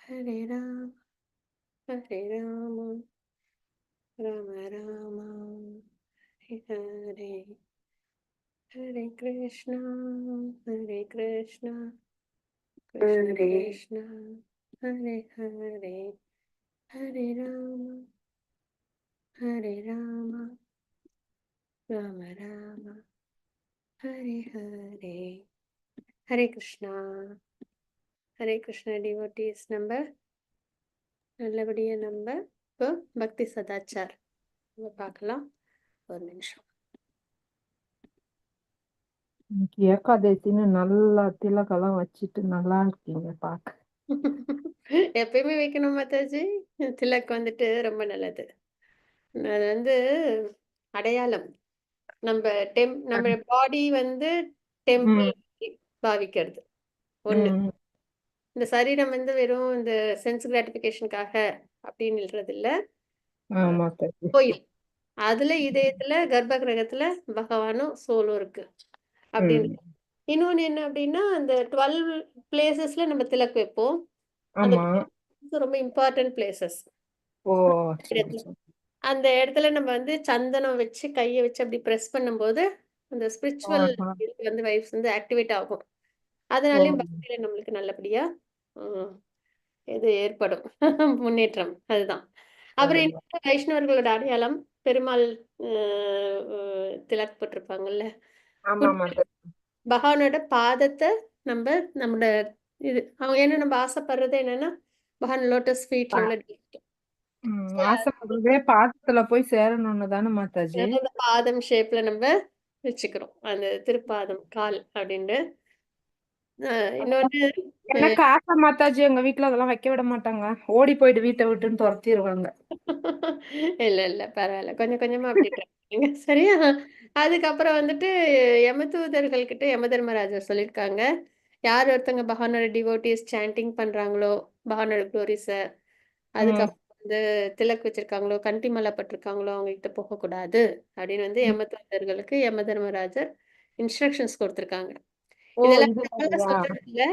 Hare Ram Hare Rama Rama Rama Hare Hare Krishna Hare Krishna Krishna Krishna Hare Hare Hare Rama Rama Rama Hare Hare Hare Krishna devotees நம்ம நல்லபடியா நம்ம இப்போ பக்தி சதாச்சார் நம்ம பார்க்கலாம். ஒரு நிமிஷம். இன்னைக்கு ஏகாதசின்னு நல்லா திலகெல்லாம் வச்சுட்டு நல்லா இருக்கீங்க பாக்க. எப்பயுமே வைக்கணும் மாதாஜி. திலக் வந்துட்டு ரொம்ப நல்லது. அது வந்து அடையாளம். நம்ம பாடி வந்து டெம்பிள் பாவிக்கிறது ஒண்ணு. ம், இந்த சரீரம் வந்து வெறும் இந்த சென்ஸ் கிராட்டிபிகேஷனுக்காக அப்படின்னு இல்லறது இல்ல. ஆமா தாஜி. கோயில் அதுல இதயத்துல கர்ப்ப கிரகத்துல பகவானும் சோலும் இருக்கு அப்படின்னு. ம், இன்னொன்னு என்ன அப்படின்னா, அந்த 12 பிளேசஸ்ல நம்ம திலக் வைப்போம். அந்த ஆமா. places ரொம்ப இம்பார்ட்டன்ட் பிளேசஸ். ஓ சரி சரி. அந்த இடத்துல நம்ம வந்து சந்தனம் வச்சு கையை வச்சு அப்படி பிரஸ் பண்ணும்போது அந்த ஸ்பிரிச்சுவல் ஆஹா. வந்து வைப்ஸ் வந்து ஆக்டிவேட் ஆகும். ஓ அதனாலயும் பக்தியில நம்மளுக்கு நல்லபடியா உம், இது ஏற்படும் முன்னேற்றம். அதுதான். அப்புறம் சரிங்க. இன்னொரு வைஷ்ணவர்களோட அடையாளம் பெருமாள் திலக் போட்டிருப்பாங்கல்ல. ஆமா தாஜி. பகவானோட பாதத்தை நம்மளோட இது அவங்க என்ன நம்ம ஆசைப்படுறது என்னன்னா பகவான் லோட்டஸ் ஃபீட்ல உள்ள ஆசைப்படுறதே பாதத்துல போய் சேரணும்னு தானே மாதாஜி. அந்த பாதம் ஷேப்ல நம்ம வச்சுக்கிறோம் அந்த திருப்பாதம் கால் அப்படின்ட்டு. இன்னொன்னு எனக்கு ஆசை மாதாஜி, எங்க வீட்டுல அதெல்லாம் வைக்க விட மாட்டாங்க. ஓடி போயிட்டு வீட்டை விட்டுன்னு துரத்திடுவாங்க. இல்ல இல்ல பரவாயில்ல, கொஞ்சம் கொஞ்சமா அப்படி try பண்ணுங்க. சரியா? அதுக்கப்புறம் வந்துட்டு யமதூதர்கள் கிட்ட யம தர்மராஜர் சொல்லியிருக்காங்க, யார் ஒருத்தங்க பகவானோட டிவோட்டிஸ் சாண்டிங் பண்றாங்களோ பகவானோட குளோரிஸ, ம், அதுக்கப்புறம் வந்து திலக் வச்சிருக்காங்களோ கண்டி மலை பட்டிருக்காங்களோ அவங்க கிட்ட போகக்கூடாது அப்படின்னு வந்து யமதூதர்களுக்கு யம தர்மராஜர் இன்ஸ்ட்ரக்ஷன்ஸ் கொடுத்திருக்காங்க. ஓ இதெல்லாம் இது நம்மளால மாதிரியா? சொல்றது இல்ல.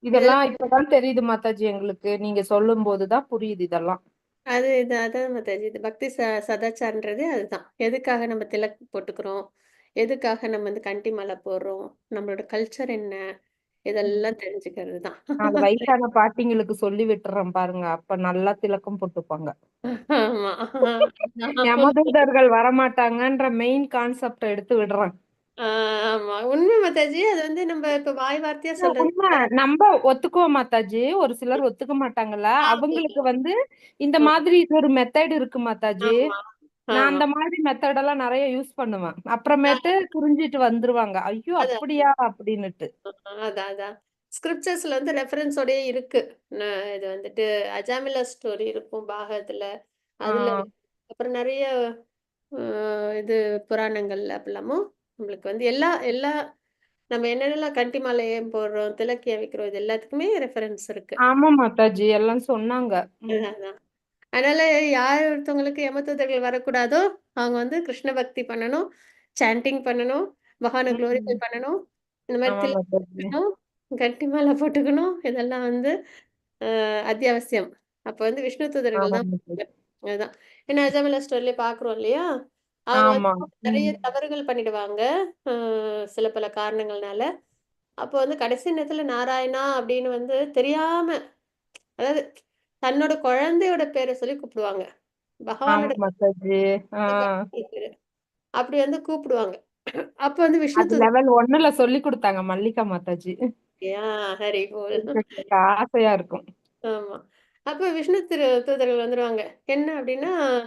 இதெல்லாம் இதெல்லாம் இப்பதான் தெரியுது மாதாஜி எங்களுக்கு. நீங்க சொல்லும் போதுதான் புரியுது இதெல்லாம். அதான் மாதாஜி. இது பக்தி சதாச்சாரன்றது அதுதான். எதுக்காக நம்ம திலக் போட்டுக்கிறோம்? எதுக்காக நம்ம வந்து கண்டி மாலை போடுறோம்? நம்மளோட கல்ச்சர் என்ன? இதெல்லாம் தெரிஞ்சுக்கிறது தான். அது வயசான பாட்டிங்களுக்கு சொல்லி விட்டுறேன் பாருங்க. அப்ப நல்லா திலக்கம் போட்டுப்பாங்க. ஆமா. யமதூதர்கள் வரமாட்டாங்கன்ற மெயின் கான்செப்ட் எடுத்து விடுறேன். ஆ, ஆமா. உண்மை மாதாஜி. அது வந்து நம்ம இப்ப வாய் வார்த்தையா சொல்றது உண்மை. இல்ல. நம்ம ஒத்துக்குவோம் மாதாஜி, ஒரு சிலர் ஒத்துக்க மாட்டாங்கல்ல. ஆமா. அவங்களுக்கு வந்து இந்த ஆமா. மாதிரி இது ஒரு மெத்தட் இருக்கு மாதாஜி. ஆமா. நான் ஆமா. அந்த மாதிரி மெத்தட் எல்லாம் நிறைய யூஸ் பண்ணுவேன். அப்புறமேட்டு புரிஞ்சிட்டு வந்துருவாங்க. ஐயோ அதான். அப்படியா அப்படின்னுட்டு. அதான் அதான். ஸ்கிரிப்சர்ஸ்ல வந்து ரெஃபரன்ஸோடயே இருக்கு. இது வந்துட்டு அஜாமிலா ஸ்டோரி இருக்கும் பாகத்துல. அதுல ஆஹ் இருக்கு. அப்புறம் நெறைய இது புராணங்கள்ல அப்படிலாமும் நம்மளுக்கு வந்து எல்லா எல்லா நம்ம என்னென்னலாம் கண்டி மாலை ஏன் போடுறோம், திலக்கு ஏன் வைக்கிறோம், இது எல்லாத்துக்குமே ரெஃபரன்ஸ் இருக்கு. ஆமா மாதாஜி, எல்லாம் சொன்னாங்க. அதான். அதனால யார் ஒருத்தவங்களுக்கு யமதூதர்கள் வரக்கூடாதோ, அவங்க வந்து கிருஷ்ண பக்தி பண்ணணும், சாண்டிங் பண்ணணும், பகவான குளோரிஃபை ம். பண்ணணும். இந்த மாரி ஆமா திலகம் மாதாஜி. போட்டுக்கணும், கட்டி மாலை போட்டுக்கணும். இதெல்லாம் வந்து அத்தியாவசியம். அப்ப வந்து விஷ்ணு தூதர்கள் ஆமா தான் மாதாஜி. அதுதான். ஏன்னா அஜாமிலா ஸ்டோரியிலே பார்க்குறோம் இல்லையா? அவங்க வந்து ஆமா. நெறைய ம். தவறுகள் பண்ணிடுவாங்க. அ சில பல காரணங்கள்னால. அப்போ வந்து கடைசி நேரத்துல நாராயணா அப்படின்னு வந்து தெரியாம, அதாவது தன்னோட குழந்தையோட பேர சொல்லி கூப்பிடுவாங்க. ஆமா பகவானோட மாதாஜி. ஆஹ் குழந்தை பேரு. அப்படி வந்து கூப்பிடுவாங்க. அப்ப வந்து விஷ்ணு அது தூதர் லெவல் 1ல சொல்லி கொடுத்தாங்க மல்லிகா மாதாஜி. யா ஹரி போல். எனக்கு ஆசையா இருக்கும். ஆமா. அப்ப விஷ்ணு தூதர்கள் வந்துருவாங்க. என்ன அப்படின்னா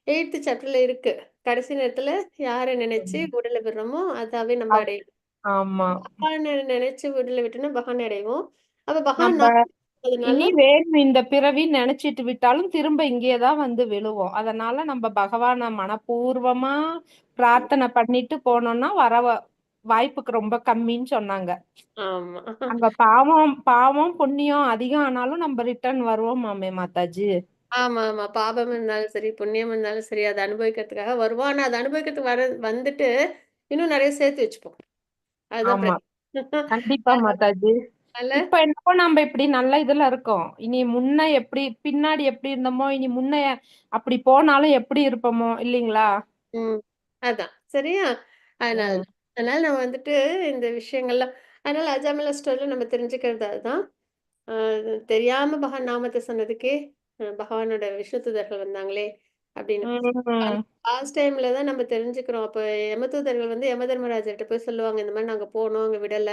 8த் சாப்டர்ல இருக்கு. கடைசி நேரத்துல யார நினைச்சு ம். உடல விடுறோமோ, அதாவே நம்ம அவ்- அடையணும். ஆமா. பகவான நினைச்சு உடல விட்டோம்னா பகவான அடைவோம். அப்ப பகவான் நம்ம அதனால இனி வேணும் இந்த பிறவி நினைச்சிட்டு விட்டாலும் திரும்ப இங்கேயேதான் வந்து விழுவோம். அதனால நம்ம பகவான மனப்பூர்வமா பிரார்த்தனை பண்ணிட்டு போனோம்னா வாய்ப்புக்கு ரொம்ப கம்மின்னு சொன்னாங்க. ஆமா. அங்க பாவம் பாவம் புண்ணியம் அதிகம் ஆனாலும் நம்ம ரிட்டர்ன் வருவோம் மாமே மாதாஜி. ஆமா, ஆமா. பாபம் இருந்தாலும் சரி, புண்ணியம் இருந்தாலும் சரி, அத அனுபவிக்கிறதுக்காக வருவோம். ஆனா அத அனுபவிக்கிறதுக்கு வந்துட்டு இன்னும் நெறைய சேர்த்து வச்சுப்போம். அதுதான் ஆமா, பிரச்சனை. கண்டிப்பா மாதாஜி. அதனால இப்ப என்னவோ நம்ம இப்படி நல்ல இதுல இருக்கோம். இனி முன்ன எப்படி பின்னாடி எப்படி இருந்தோமோ, இனி முன்ன அப்படி போனாலும் எப்படி இருப்போமோ இல்லீங்களா? ம். அதான். சரியா? அதனால ம். தான். அதனால நம்ம வந்துட்டு இந்த விஷயங்கள்லாம் அதனால அஜாமில ஸ்டோரில நம்ம தெரிஞ்சுக்கிறது அதுதான். அ தெரியாம பகவான் நாமத்த சொன்னதுக்கே, பகவானோட விஷ்ணு தூதர்கள் வந்தாங்களே! அப்படின்னு. அந்த ம். லாஸ்ட் டைம்ல தான் நம்ம தெரிஞ்சுக்கிறோம். அப்ப யமதூதர்கள் வந்து யமதர்மராஜர்ட்ட போய் சொல்லுவாங்க. இந்த மாரி நாங்க போனோம். அங்க விடல.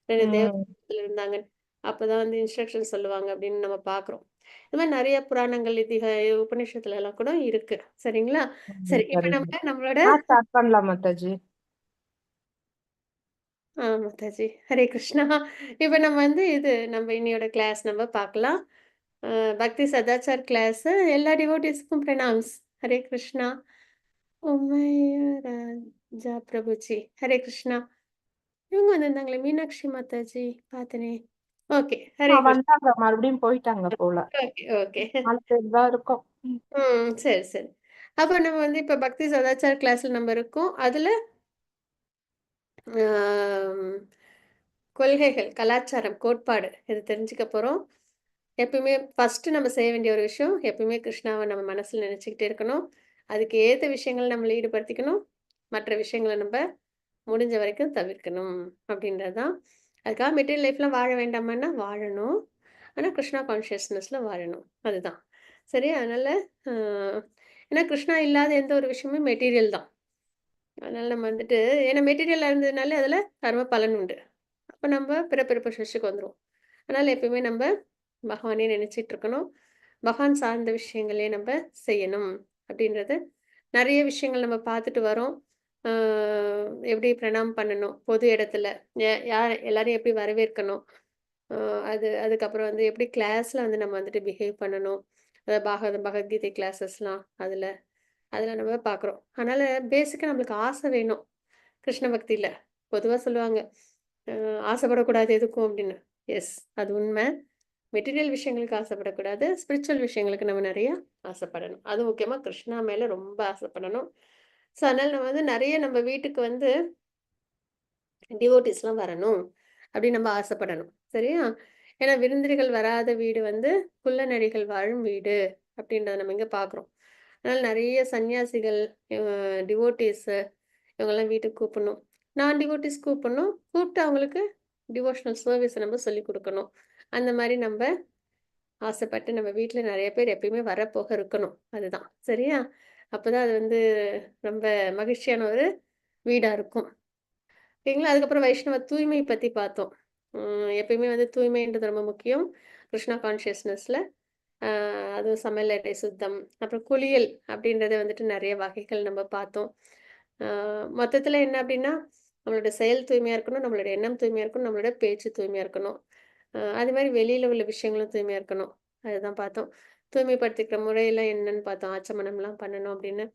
2 ம். தேவதைகள் இருந்தாங்கன்னு. அப்பதான் வந்து இன்ஸ்ட்ரக்ஷன் சொல்லுவாங்க அப்படின்னு நம்ம பார்க்குறோம். இந்த மாரி நெறைய புராணங்கள், உபநிஷத்துலலாம் கூட இருக்கு. சரிங்களா? ம். சரி. இப்ப சரிங்க. நம்ம நம்மளோட ஸ்டார்ட் பண்ணலாம் மாதாஜி. மாதாஜி. ஹரே கிருஷ்ணா. இப்ப நம்ம வந்து நம்ம இன்னையோட கிளாஸ் நம்ம பார்க்கலாம். அ பக்தி சதாச்சார் கிளாஸ் எல்லா டிவோட்டீஸ்க்கும் பிரணாம்ஸ். ஹரே கிருஷ்ணா. உமைய ராஜா பிரபுஜி. ஹரே கிருஷ்ணா. இவங்க வந்திருந்தாங்களே மீனாட்சி மாதாஜி பார்த்தனே. ஓகே. ஹரே கிருஷ்ணா. வந்தாங்க. மறுபடியும் போயிட்டாங்க போல. Okay, okay. 4 பேர் தான் இருக்கோம். ம். சரி, சரி. அப்ப நம்ம வந்து இப்ப பக்தி சதாச்சார் கிளாஸ்ல நம்ம இருக்கோம். அதுல ஆம் கொள்கைகள், கலாச்சாரம், கோட்பாடு இது தெரிஞ்சுக்க போறோம். எப்பயுமே ஃபர்ஸ்ட்டு நம்ம செய்ய வேண்டிய ஒரு விஷயம், எப்பயுமே கிருஷ்ணாவ நம்ம மனசுல நினைச்சுக்கிட்டே இருக்கணும். அதுக்கு ஏத்த விஷயங்கள் நம்மள ஈடுபடுத்திக்கணும். மற்ற விஷயங்கள நம்ப முடிஞ்ச வரைக்கும் தவிர்க்கணும் அப்படின்றது தான். அதுக்காக மெட்டீரியல் லைஃப்லாம் வாழ வேண்டாமான்னா, வாழணும். ஆனா கிருஷ்ணா கான்ஷியஸ்னஸ்ல வாழணும். அதுதான். சரியா? அதனால அ ஏன்னா கிருஷ்ணா இல்லாத எந்த ஒரு விஷயமும் மெட்டீரியல் தான். அதனால நம்ம வந்துட்டு ஏன்னா மெட்டீரியலா இருந்ததுனாலே அதில கர்ம பலன் உண்டு. அப்ப நம்ப பிறப்பிறப்பு சஷ்டிக்கு வந்துருவோம். அதனால எப்பயுமே நம்ப பகவானே நினைச்சிட்டு இருக்கணும். பகவான் சார்ந்த விஷயங்களே நம்ப செய்யணும். அப்படின்றது நெறைய விஷயங்கள் நம்ம பார்த்துட்டு வரோம். ஆ எப்படி பிரணாம் பண்ணணும், பொது இடத்துல. யார் எல்லாரையும் எப்படி வரவேற்கணும். அ அதுக்கப்புறம் வந்து எப்படி கிளாஸ்ல வந்து நம்ம வந்துட்டு பிஹேவ் பண்ணணும். அதாவது பகவத்கீதை கிளாஸஸ்லாம் அதுல. அதுல நம்ம பார்க்குறோம். அதனால பேசிக்கா நம்மளுக்கு ஆசை வேணும். கிருஷ்ண பக்தியில. பொதுவா சொல்லுவாங்க. அ ஆசைப்படக்கூடாது எதுக்கும் அப்படின்னு. எஸ். அது உண்ம. மெட்டீரியல் விஷயங்களுக்கு ஆசைப்படக்கூடாது. ஸ்பிரிச்சுவல் விஷயங்களுக்கு நம்ம நெறைய ஆசைப்படணும். அதுவும் முக்கியமா கிருஷ்ணா மேல ரொம்ப ஆசைப்படணும். ஸோ, அதனால நம்ம வந்து நெறைய நம்ம வீட்டுக்கு வந்து டிவோட்டீஸ்லாம் வரணும். அப்படின்னு நம்ம ஆசைப்படணும். சரியா? ஏன்னா விருந்தினர்கள் வராத வீடு வந்து குள்ளநரிகள் வாழும் வீடு அப்படின்றத நம்ம இங்க பார்க்குறோம். அதனால நெறைய சன்னியாசிகள், டிவோட்டீஸு இவங்கலாம் வீட்டுக்கு கூப்பிடணும். நான் டிவோட்டீஸ் கூப்பிடணும். கூப்பிட்டு அவங்களுக்கு டிவோஷனல் சர்வீஸ நம்ம சொல்லிக் குடுக்கணும். அந்த மாரி நம்ப ஆசைப்பட்டு நம்ம வீட்ல நெறைய பேர் எப்பயுமே வரப்போக இருக்கணும். அதுதான். சரியா? அப்பதான் அது வந்து ரொம்ப மகிழ்ச்சியான ஒரு வீடா இருக்கும். ஓகேங்களா? அதுக்கப்புறம் வைஷ்ணவ தூய்மை பத்தி பார்த்தோம். எப்பயுமே வந்து தூய்மைன்றது ரொம்ப முக்கியம். கிருஷ்ணா கான்ஷியஸ்னஸ்ல. அ அதுவும் சமையலறை சுத்தம், அப்புறம் குளியல் அப்படின்றது வந்துட்டு நெறைய வகைகள் நம்ம பார்த்தோம். அ மொத்தத்துல என்ன அப்படின்னா, நம்மளோட செயல் தூய்மையா இருக்கணும், நம்மளோட எண்ணம் தூய்மையா இருக்கணும், நம்மளோட பேச்சு தூய்மையா இருக்கணும். அது மாரி வெளியில உள்ள விஷயங்களும் தூய்மையா இருக்கணும். அதுதான் பார்த்தோம். தூய்மைப்படுத்திக்கிற முறையெல்லாம் என்னன்னு பார்த்தோம். ஆச்சமனம்லாம் பண்ணணும் அப்படின்னு.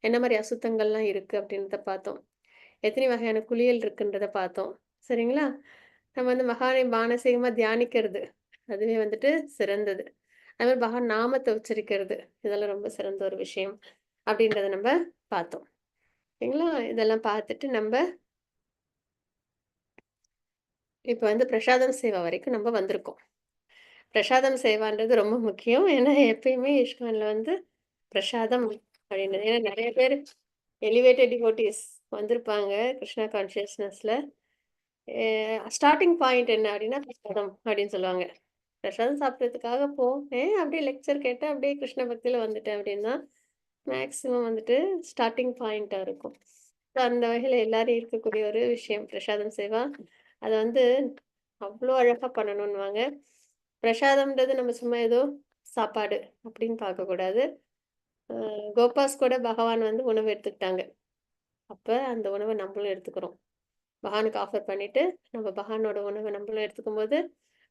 என்ன மாரி அசுத்தங்கள்லாம் இருக்கு அப்படின்றத பார்த்தோம். எத்தனை வகையான குளியல் இருக்குன்றத பார்த்தோம். சரிங்களா? நம்ம வந்து மகானை மானசீகமா தியானிக்கிறது. அதுவே வந்துட்டு சிறந்தது. அது மாரி பகவான் நாமத்த உச்சரிக்கிறது. இதெல்லாம் ரொம்ப சிறந்த ஒரு விஷயம். அப்படின்றத நம்ப பார்த்தோம். சரிங்களா? இதெல்லாம் பார்த்துட்டு நம்ப இப்ப வந்து பிரசாதம் சேவா வரைக்கும் நம்ப வந்திருக்கோம். பிரசாதம் சேவான்றது ரொம்ப முக்கியம். ஏன்னா எப்பயுமே இஸ்கான்ல வந்து பிரசாதம் அப்படின்றது ஏன்னா நெறைய பேரு எலிவேட்டட் டிவோட்டீஸ் வந்திருப்பாங்க கிருஷ்ணா கான்ஷியஸ்னஸ்ல. ஸ்டார்ட்டிங் பாயிண்ட் என்ன அப்படின்னா பிரசாதம் அப்படின்னு சொல்லுவாங்க. பிரசாதம் சாப்பிடுறதுக்காக போனேன். அப்படியே லெக்சர் கேட்டேன். அப்படியே கிருஷ்ண பக்தியில வந்துட்டேன் அப்படின்னா, மேக்ஸிமம் வந்துட்டு ஸ்டார்ட்டிங் பாயிண்ட்டா இருக்கும். ஸோ அந்த வகையில எல்லாரும் இருக்கக்கூடிய ஒரு விஷயம் பிரசாதம் சேவா. அத வந்து அவ்ளோ அழகா பண்ணணுன்னுவாங்க. பிரசாதம்ன்றது நம்ம சும்மா ஏதோ சாப்பாடு அப்படின்னு பார்க்கக்கூடாது. கோபாஸ் கூட பகவான் வந்து உணவு எடுத்துக்கிட்டாங்க. அப்ப அந்த உணவ நம்மளும் எடுத்துக்கிறோம். பகவானுக்கு ஆஃபர் பண்ணிட்டு, நம்ம பகவானோட உணவ நம்மளும் எடுத்துக்கும்போது,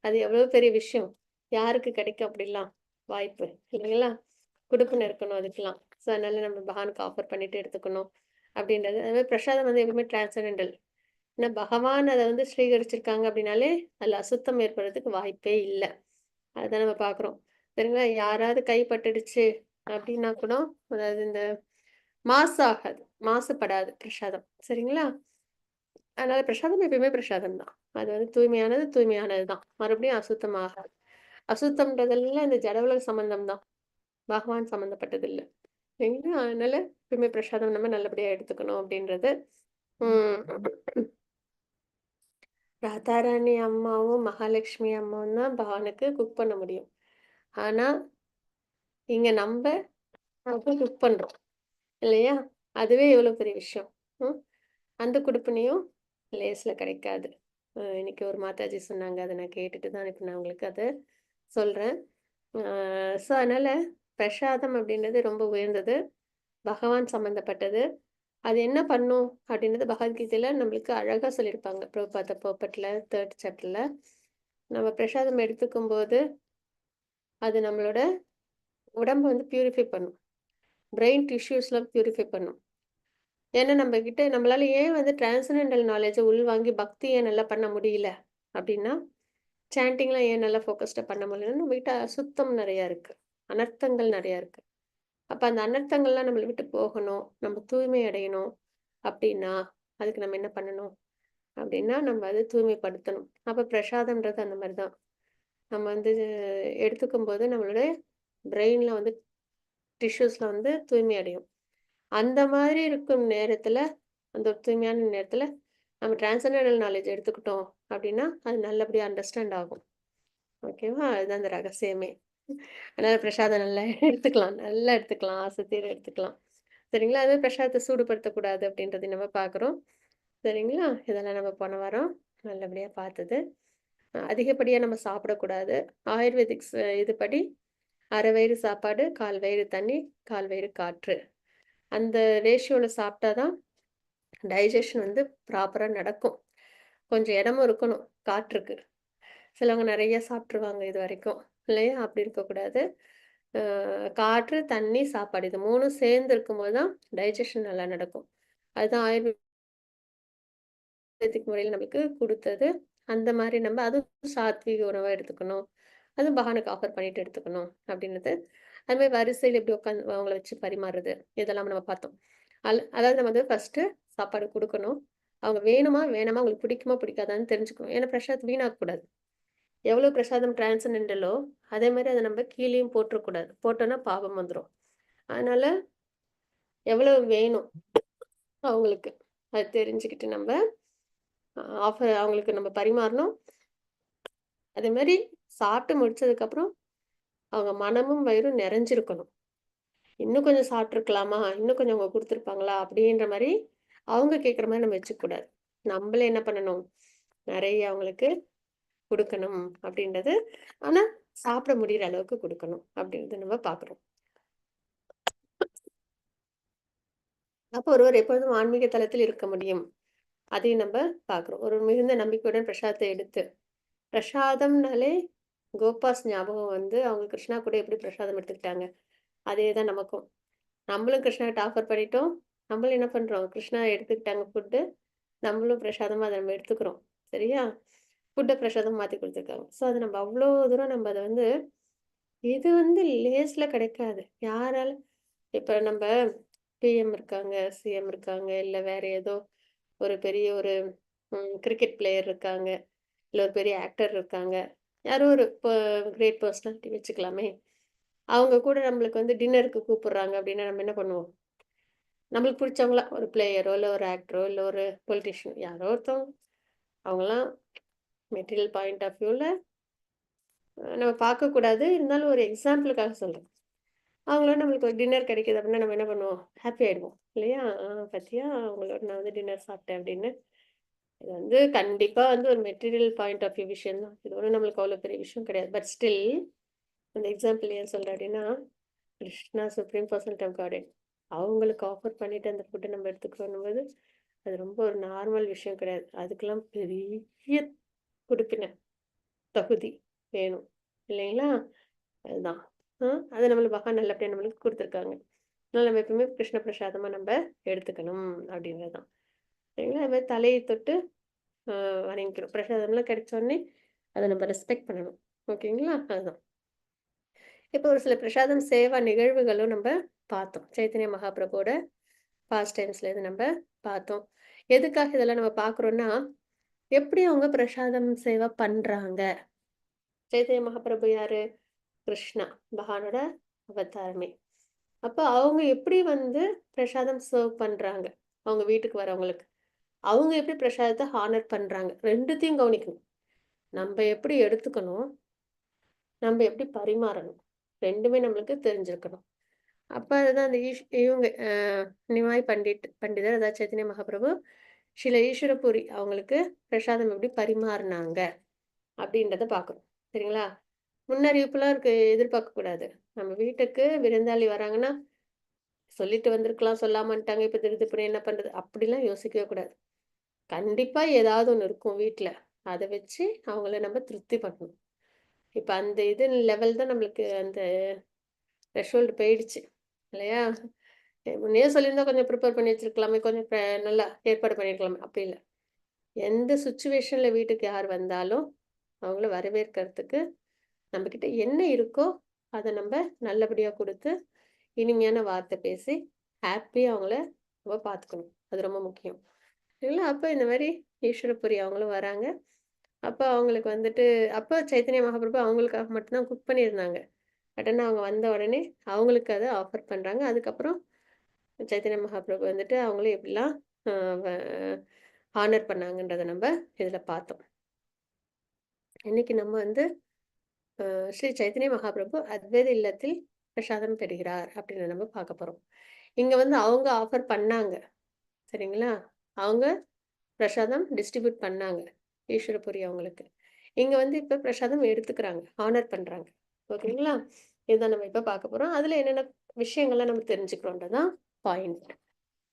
அது எவ்வளோ பெரிய விஷயம். யாருக்கு கிடைக்கும் அப்படிலாம் வாய்ப்பு இல்லைங்களா? குடுப்பின இருக்கணும் அதுக்கெல்லாம். ஸோ அதனால நம்ம பகவானுக்கு ஆஃபர் பண்ணிட்டு எடுத்துக்கணும். அப்படின்றது. அதுமாதிரி பிரசாதம் வந்து எப்பவுமே டிரான்சென்டென்டல். ஏன்னா பகவான் அத வந்து ஸ்வீகரிச்சிருக்காங்க அப்படின்னாலே, அதுல அசுத்தம் ஏற்படுறதுக்கு வாய்ப்பே இல்ல. அதான் நம்ம பார்க்குறோம். சரிங்களா? யாராவது கை பட்டுடுச்சு அப்படின்னா கூட, அதாவது இந்த மாசு ஆகாது. மாசுபடாது பிரசாதம். சரிங்களா? அதனால பிரசாதம் எப்பயுமே பிரசாதம் தான். அது வந்து தூய்மையானது தூய்மையானது தான். மறுபடியும் அசுத்தமாகாது. அசுத்தம்ன்றதெல்லாம் இந்த ஜடவுலக சம்பந்தம் தான். பகவான் சம்மந்தப்பட்டது இல்ல. சரிங்களா? அதனால எப்பவுமே பிரசாதம் நம்ம நல்லபடியா எடுத்துக்கணும் அப்படின்றது. ம். ராதாராணி அம்மாவும், மகாலட்சுமி அம்மாவும் தான் பகவானுக்கு குக் பண்ண முடியும். ஆனா, இங்க நம்ப குக் பண்றோம். இல்லையா? அதுவே எவ்வளோ பெரிய விஷயம். ம். அந்த குடுப்பினையும் லேஸ்ல கிடைக்காது. இன்னைக்கு ஒரு மாதாஜி சொன்னாங்க. அத நான் கேட்டுட்டு தான் இப்ப நான் உங்களுக்கு அத சொல்றேன். அ ஸோ அதனால பிரசாதம் அப்படின்றது ரொம்ப உயர்ந்தது. பகவான் சம்மந்தப்பட்டது. அது என்ன பண்ணும் அப்படின்றது பகவத்கீதையில நம்மளுக்கு அழகா சொல்லியிருப்பாங்க. பிரபுபாத போப்பட்ல 3 சாப்டர்ல. நம்ம பிரசாதம் எடுத்துக்கும்போது, அது நம்மளோட உடம்ப வந்து பியூரிஃபை பண்ணும். பிரெயின் டிஷ்யூஸ்லாம் பியூரிஃபை பண்ணும். ஏன்னா நம்மகிட்ட நம்மளால ஏன் வந்து டிரான்சென்டென்டல் நாலேட்ஜ உள்வாங்கி பக்திய நல்லா பண்ண முடியல அப்படின்னா, சாண்டிங்லாம் ஏன் நல்லா ஃபோக்கஸ்டா பண்ண முடியலன்னா, நம்மகிட்ட அசுத்தம் நெறையா இருக்கு. அனர்த்தங்கள் நெறையா இருக்கு. அப்ப அந்த அனர்த்தங்கள்லாம் நம்மள விட்டு போகணும். நம்ம தூய்மை அடையணும் அப்படின்னா, அதுக்கு நம்ம என்ன பண்ணணும்? அப்படின்னா, நம்ம அத தூய்மைப்படுத்தணும். அப்ப பிரசாதம்ன்றது அந்த மாரி தான். நம்ம வந்து எடுத்துக்கும்போது நம்மளுடைய பிரெயின்ல வந்து டிஷ்யூஸ்ல வந்து தூய்மை அடையும். அந்த மாதிரி இருக்கும் நேரத்துல, அந்த ஒரு தூய்மையான நேரத்துல, நம்ம டிரான்சென்டென்டல் நாலேட்ஜ் எடுத்துக்கிட்டோம் அப்படின்னா, அது நல்லபடியா அண்டர்ஸ்டாண்ட் ஆகும். ஓகேவா? அதுதான் அந்த ரகசியமே. அதனால பிரசாதம் நல்லா எடுத்துக்கலாம். நல்லா எடுத்துக்கலாம். ஆசை தீர எடுத்துக்கலாம். சரிங்களா? அதுவும் பிரசாதத்த சூடுபடுத்தக்கூடாது அப்படின்றதையும் நம்ம பார்க்குறோம். சரிங்களா? இதெல்லாம் நம்ம போன வாரம் நல்லபடியா பார்த்தது. அதிகப்படியா நம்ம சாப்பிடக்கூடாது. ஆயுர்வேதிக்ஸ் இதுபடி அரை வயிறு சாப்பாடு, 1/4 வயிறு தண்ணி, 1/4 வயிறு காற்று. அந்த ரேஷியோல சாப்பிட்டா தான் டைஜஷன் வந்து ப்ராப்பரா நடக்கும். கொஞ்சம் இடமும் இருக்கணும் காற்றுக்கு. சிலவங்க நெறைய சாப்ட்டுருவாங்க இதுவரைக்கும். இல்லையா? அப்படி இருக்கக்கூடாது. அ காற்று, தண்ணி, சாப்பாடு இது 3ம் சேர்ந்து இருக்கும்போது தான் டைஜஷன் நல்லா நடக்கும். அதுதான் ஆயுர்வேதிக் முறையில நம்மளுக்கு குடுத்தது. அந்த மாரி நம்ம அதுவும் சாத்வீக உணவா எடுத்துக்கணும். அதுவும் பகவானுக்கு ஆஃபர் பண்ணிட்டு எடுத்துக்கணும் அப்படின்றது. அதுமாரி வரிசையில எப்படி உட்காந்து அவங்கள வச்சு பரிமாறுறது, இதெல்லாம் நம்ம பார்த்தோம். அதாவது நம்ம வந்து ஃபர்ஸ்ட்டு சாப்பாடு குடுக்கணும். அவங்க வேணுமா? வேணாமா? அவங்களுக்கு பிடிக்குமா? பிடிக்காதான்னு தெரிஞ்சுக்கணும். ஏன்னா பிரசாதத்த வீணாக்கக்கூடாது. எவ்வளோ பிரசாதம் டிரான்சென்டென்டலோ, அதே மாரி அத நம்ம கீழயும் போட்டுறக்கூடாது. போட்டோம்னா பாவம் வந்துரும். அதனால எவ்வளவு வேணும் அவங்களுக்கு, அது தெரிஞ்சுக்கிட்டு நம்ப அவங்களுக்கு நம்ம பரிமாறணும். அதே மாரி சாப்பிட்டு முடிச்சதுக்கப்புறம், அவங்க மனமும் வயிறும் நெறஞ்சிருக்கணும். இன்னும் கொஞ்சம் சாப்பிட்டுருக்கலாமா? இன்னும் கொஞ்சம் அவங்க குடுத்துருப்பாங்களா? அப்படின்ற மாரி அவங்க கேட்குற மாரி நம்ம வச்சுக்கக்கூடாது. நம்பளே என்ன பண்ணணும்? நெறைய அவங்களுக்கு குடுக்கணும் அப்படின்றது. ஆனா, சாப்பிட முடியிற அளவுக்கு குடுக்கணும் அப்படின்றத நம்ம பார்க்குறோம். அப்போ ஒருவர் எப்பொழுதும் ஆன்மீக தளத்தில் இருக்க முடியும். அதையும் நம்ப பார்க்குறோம். ஒரு மிகுந்த நம்பிக்கையுடன் பிரசாதத்த எடுத்து பிரசாதம்னாலே கோபாஸ் ஞாபகம் வந்து அவங்க கிருஷ்ணா கூட எப்படி பிரசாதம் எடுத்துக்கிட்டாங்க. அதே தான் நமக்கும். நம்மளும் கிருஷ்ணாட்ட ஆஃபர் பண்ணிட்டோம். நம்மளும் என்ன பண்றோம்? கிருஷ்ணா எடுத்துக்கிட்டாங்க ஃபுட்டு. நம்மளும் பிரசாதமா அத நம்ம எடுத்துக்கிறோம். சரியா? ஃபுட்ட பிரசாதமா மாத்தி குடுத்துருக்காங்க. ஸோ, அது நம்ம அவ்ளோ தூரம் நம்ம அத வந்து இது வந்து லேஸ்ல கிடைக்காது. யாரால இப்ப நம்ப பிஎம் இருக்காங்க, சிஎம் இருக்காங்க, இல்ல வேற ஏதோ ஒரு பெரிய ஒரு கிரிக்கெட் பிளேயர் இருக்காங்க. இல்ல ஒரு பெரிய ஆக்டர் இருக்காங்க. யாரோ ஒரு கிரேட் பெர்சனாலிட்டி வச்சுக்கலாமே. அவங்க கூட நம்மளுக்கு வந்து டின்னருக்கு கூப்பிடுறாங்க அப்படின்னா நம்ம என்ன பண்ணுவோம்? நம்மளுக்கு பிடிச்சவங்களா ஒரு பிளேயரோ, இல்ல ஒரு ஆக்டரோ, இல்ல ஒரு பொலிட்டீஷியன் யாரோ ஒருத்தவங்க. அவங்கலாம் மெட்டீரியல் பாயிண்ட் ஆஃப் வியூல நம்ம பார்க்கக்கூடாது. இருந்தாலும் ஒரு எக்ஸாம்பிளுக்காக சொல்றேன். அவங்களோட நம்மளுக்கு ஒரு டின்னர் கிடைக்குது அப்படின்னா நம்ம என்ன பண்ணுவோம்? ஹாப்பி ஆயிடுவோம். இல்லையா? பாத்தியா அவங்களோட நான் வந்து டின்னர் சாப்பிட்டேன் அப்படின்னு. இது வந்து கண்டிப்பா வந்து ஒரு மெட்டீரியல் பாயிண்ட் ஆஃப் வியூ விஷயம் தான். இது ஒண்ணும் நம்மளுக்கு அவ்வளோ பெரிய விஷயம் கிடையாது. பட் ஸ்டில் அந்த எக்ஸாம்பிள் ஏன் சொல்றேன் அப்படின்னா, Krishna supreme person of God அவங்களுக்கு ஆஃபர் பண்ணிட்டு அந்த ஃபுட்ட நம்ம எடுத்துக்கிறோம்னும்போது, அது ரொம்ப ஒரு நார்மல் விஷயம் கிடையாது. அதுக்கெல்லாம் பெரிய குடுப்பின தகுதி வேணும். இல்லைங்களா? அதுதான். அ அத நம்மளுக்கு பகவான் நல்லபடியா நம்மளுக்கு குடுத்துருக்காங்க. அதனால நம்ம எப்பவுமே கிருஷ்ண பிரசாதமா நம்ப எடுத்துக்கணும் அப்படின்றது தான். சரிங்களா? அது மாரி தலையை தொட்டு அ வணங்கிக்கணும். பிரசாதம்லாம் கிடைச்ச உடனே அத நம்ம ரெஸ்பெக்ட் பண்ணணும். ஓகேங்களா? அதுதான். இப்போ ஒரு சில பிரசாதம் சேவா நிகழ்வுகளும் நம்ப பார்த்தோம். சைத்தன்ய மகாபிரபுவோட பாஸ்ட் டைம்ஸ்ல இது நம்ப பார்த்தோம். எதுக்காக இதெல்லாம் நம்ம பார்க்குறோம்னா, எப்படி அவங்க பிரசாதம் சேவை பண்றாங்க? சைத்தன்ய மகாபிரபு யாரு? கிருஷ்ணா, பகவானோட அவதாரமே. அப்ப அவங்க எப்படி வந்து பிரசாதம் சர்வ் பண்றாங்க? அவங்க வீட்டுக்கு வரவங்களுக்கு. அவங்க எப்படி பிரசாதத்த ஹானர் பண்றாங்க? 2த்தையும் கவனிக்கணும். நம்ப எப்படி எடுத்துக்கணும்? நம்ப எப்படி பரிமாறணும்? 2மே நம்மளுக்கு தெரிஞ்சிருக்கணும். அப்ப அதுதான் அந்த இவங்க நிமாய் பண்டிதர் அதாவது சைத்தன்ய மகாபிரபு, ஸ்ரீல ஈஸ்வரபுரி அவங்களுக்கு பிரசாதம் எப்படி பரிமாறுனாங்க? அப்படின்றத பார்க்கணும். சரிங்களா? முன்னறிவிப்புலாம் எதிர்பார்க்கக்கூடாது. நம்ம வீட்டுக்கு விருந்தாளி வராங்கன்னா, சொல்லிட்டு வந்திருக்கலாம், சொல்லாம வந்துட்டாங்க. இப்ப திடுதிப்புன்னு என்ன பண்றது? அப்படிலாம் யோசிக்கவே கூடாது. கண்டிப்பா ஏதாவது ஒண்ணு இருக்கும் வீட்ல. அத வச்சு அவங்கள நம்ம திருப்தி பண்ணணும். இப்ப அந்த லெவல் தான் நம்மளுக்கு அந்த த்ரெஷோல்டு போயிடுச்சு. இல்லையா? முன்னயே சொல்லியிருந்தா கொஞ்சம் ப்ரிப்பேர் பண்ணி வச்சிருக்கலாமே, கொஞ்சம் நல்லா ஏற்பாடு பண்ணியிருக்கலாமே. அப்படி இல்ல. எந்த சிச்சுவேஷன்ல வீட்டுக்கு யார் வந்தாலும், அவங்கள வரவேற்கிறதுக்கு நம்மகிட்ட என்ன இருக்கோ, அத நம்ப நல்லபடியா குடுத்து, இனிமையான வார்த்தை பேசி, ஹேப்பியா அவங்கள நம்ம பார்த்துக்கணும். அது ரொம்ப முக்கியம். இல்ல அப்ப இந்த மாரி ஈஸ்வரபுரி அவங்களும் வராங்க. அப்ப அவங்களுக்கு வந்துட்டு அப்ப சைத்தன்ய மகாபிரபு அவங்களுக்காக மட்டும் தான் குக் பண்ணியிருந்தாங்க. சடனா அவங்க வந்த உடனே அவங்களுக்கு அத ஆஃபர் பண்றாங்க. அதுக்கப்புறம் சைத்தன்ய மகாபிரபு வந்துட்டு அவங்களும் எப்படிலாம் அ வ ஹானர் பண்ணாங்கன்றத நம்ப இதுல பார்த்தோம். இன்னைக்கு நம்ம வந்து ஸ்ரீ சைத்தன்ய மகாபிரபு அத்வைத இல்லத்தில் பிரசாதம் பெறுகிறார் அப்படின்னு நம்ம பார்க்க போறோம். இங்க வந்து அவங்க ஆஃபர் பண்ணாங்க. சரிங்களா? அவங்க பிரசாதம் டிஸ்ட்ரிபியூட் பண்ணாங்க. ஈஸ்வரபுரி அவங்களுக்கு. இங்க வந்து இப்ப பிரசாதம் எடுத்துக்கிறாங்க. ஹானர் பண்றாங்க. ஓகேங்களா? இதுதான் நம்ம இப்ப பார்க்க போறோம். அதுல என்னென்ன விஷயங்கள்லாம் நம்ம தெரிஞ்சுக்கிறோம்ன்றதான் பாயிண்ட்.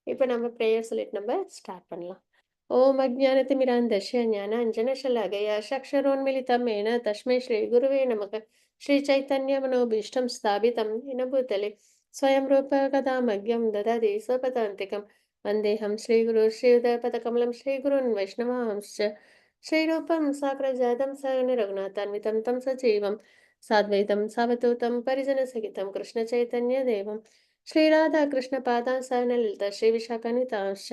இப்ப நம்ம பிரேயர் சொல்லிட்டு நம்ம ஸ்டார்ட் பண்ணலாம். ஓம் அஜ்ஞானதிமிராந்தஸ்ய ஞானாஞ்சனशलाकया चक्षुरोन्मिलितं येन तस्मै श्रीगुरुवे नमः श्रीचैतन्यमनोभीष्टं स्थापितं येन भूतले स्वयं रूप कदा मह्यं ददाति स्वपदान्तिकं वन्देऽहं श्रीगुरुं श्रीयुतपदकमलं श्रीगुरून् वैष्णवांश्च श्रीरूपं साग्रजातं सहगणरघुनाथान्वितं तं सजीवं साद्वैतं सावधूतं परिजनसहितं कृष्णचैतन्यदेवं श्रीराधाकृष्णपादां सहनललिता श्रीविशाखान्वितांश्च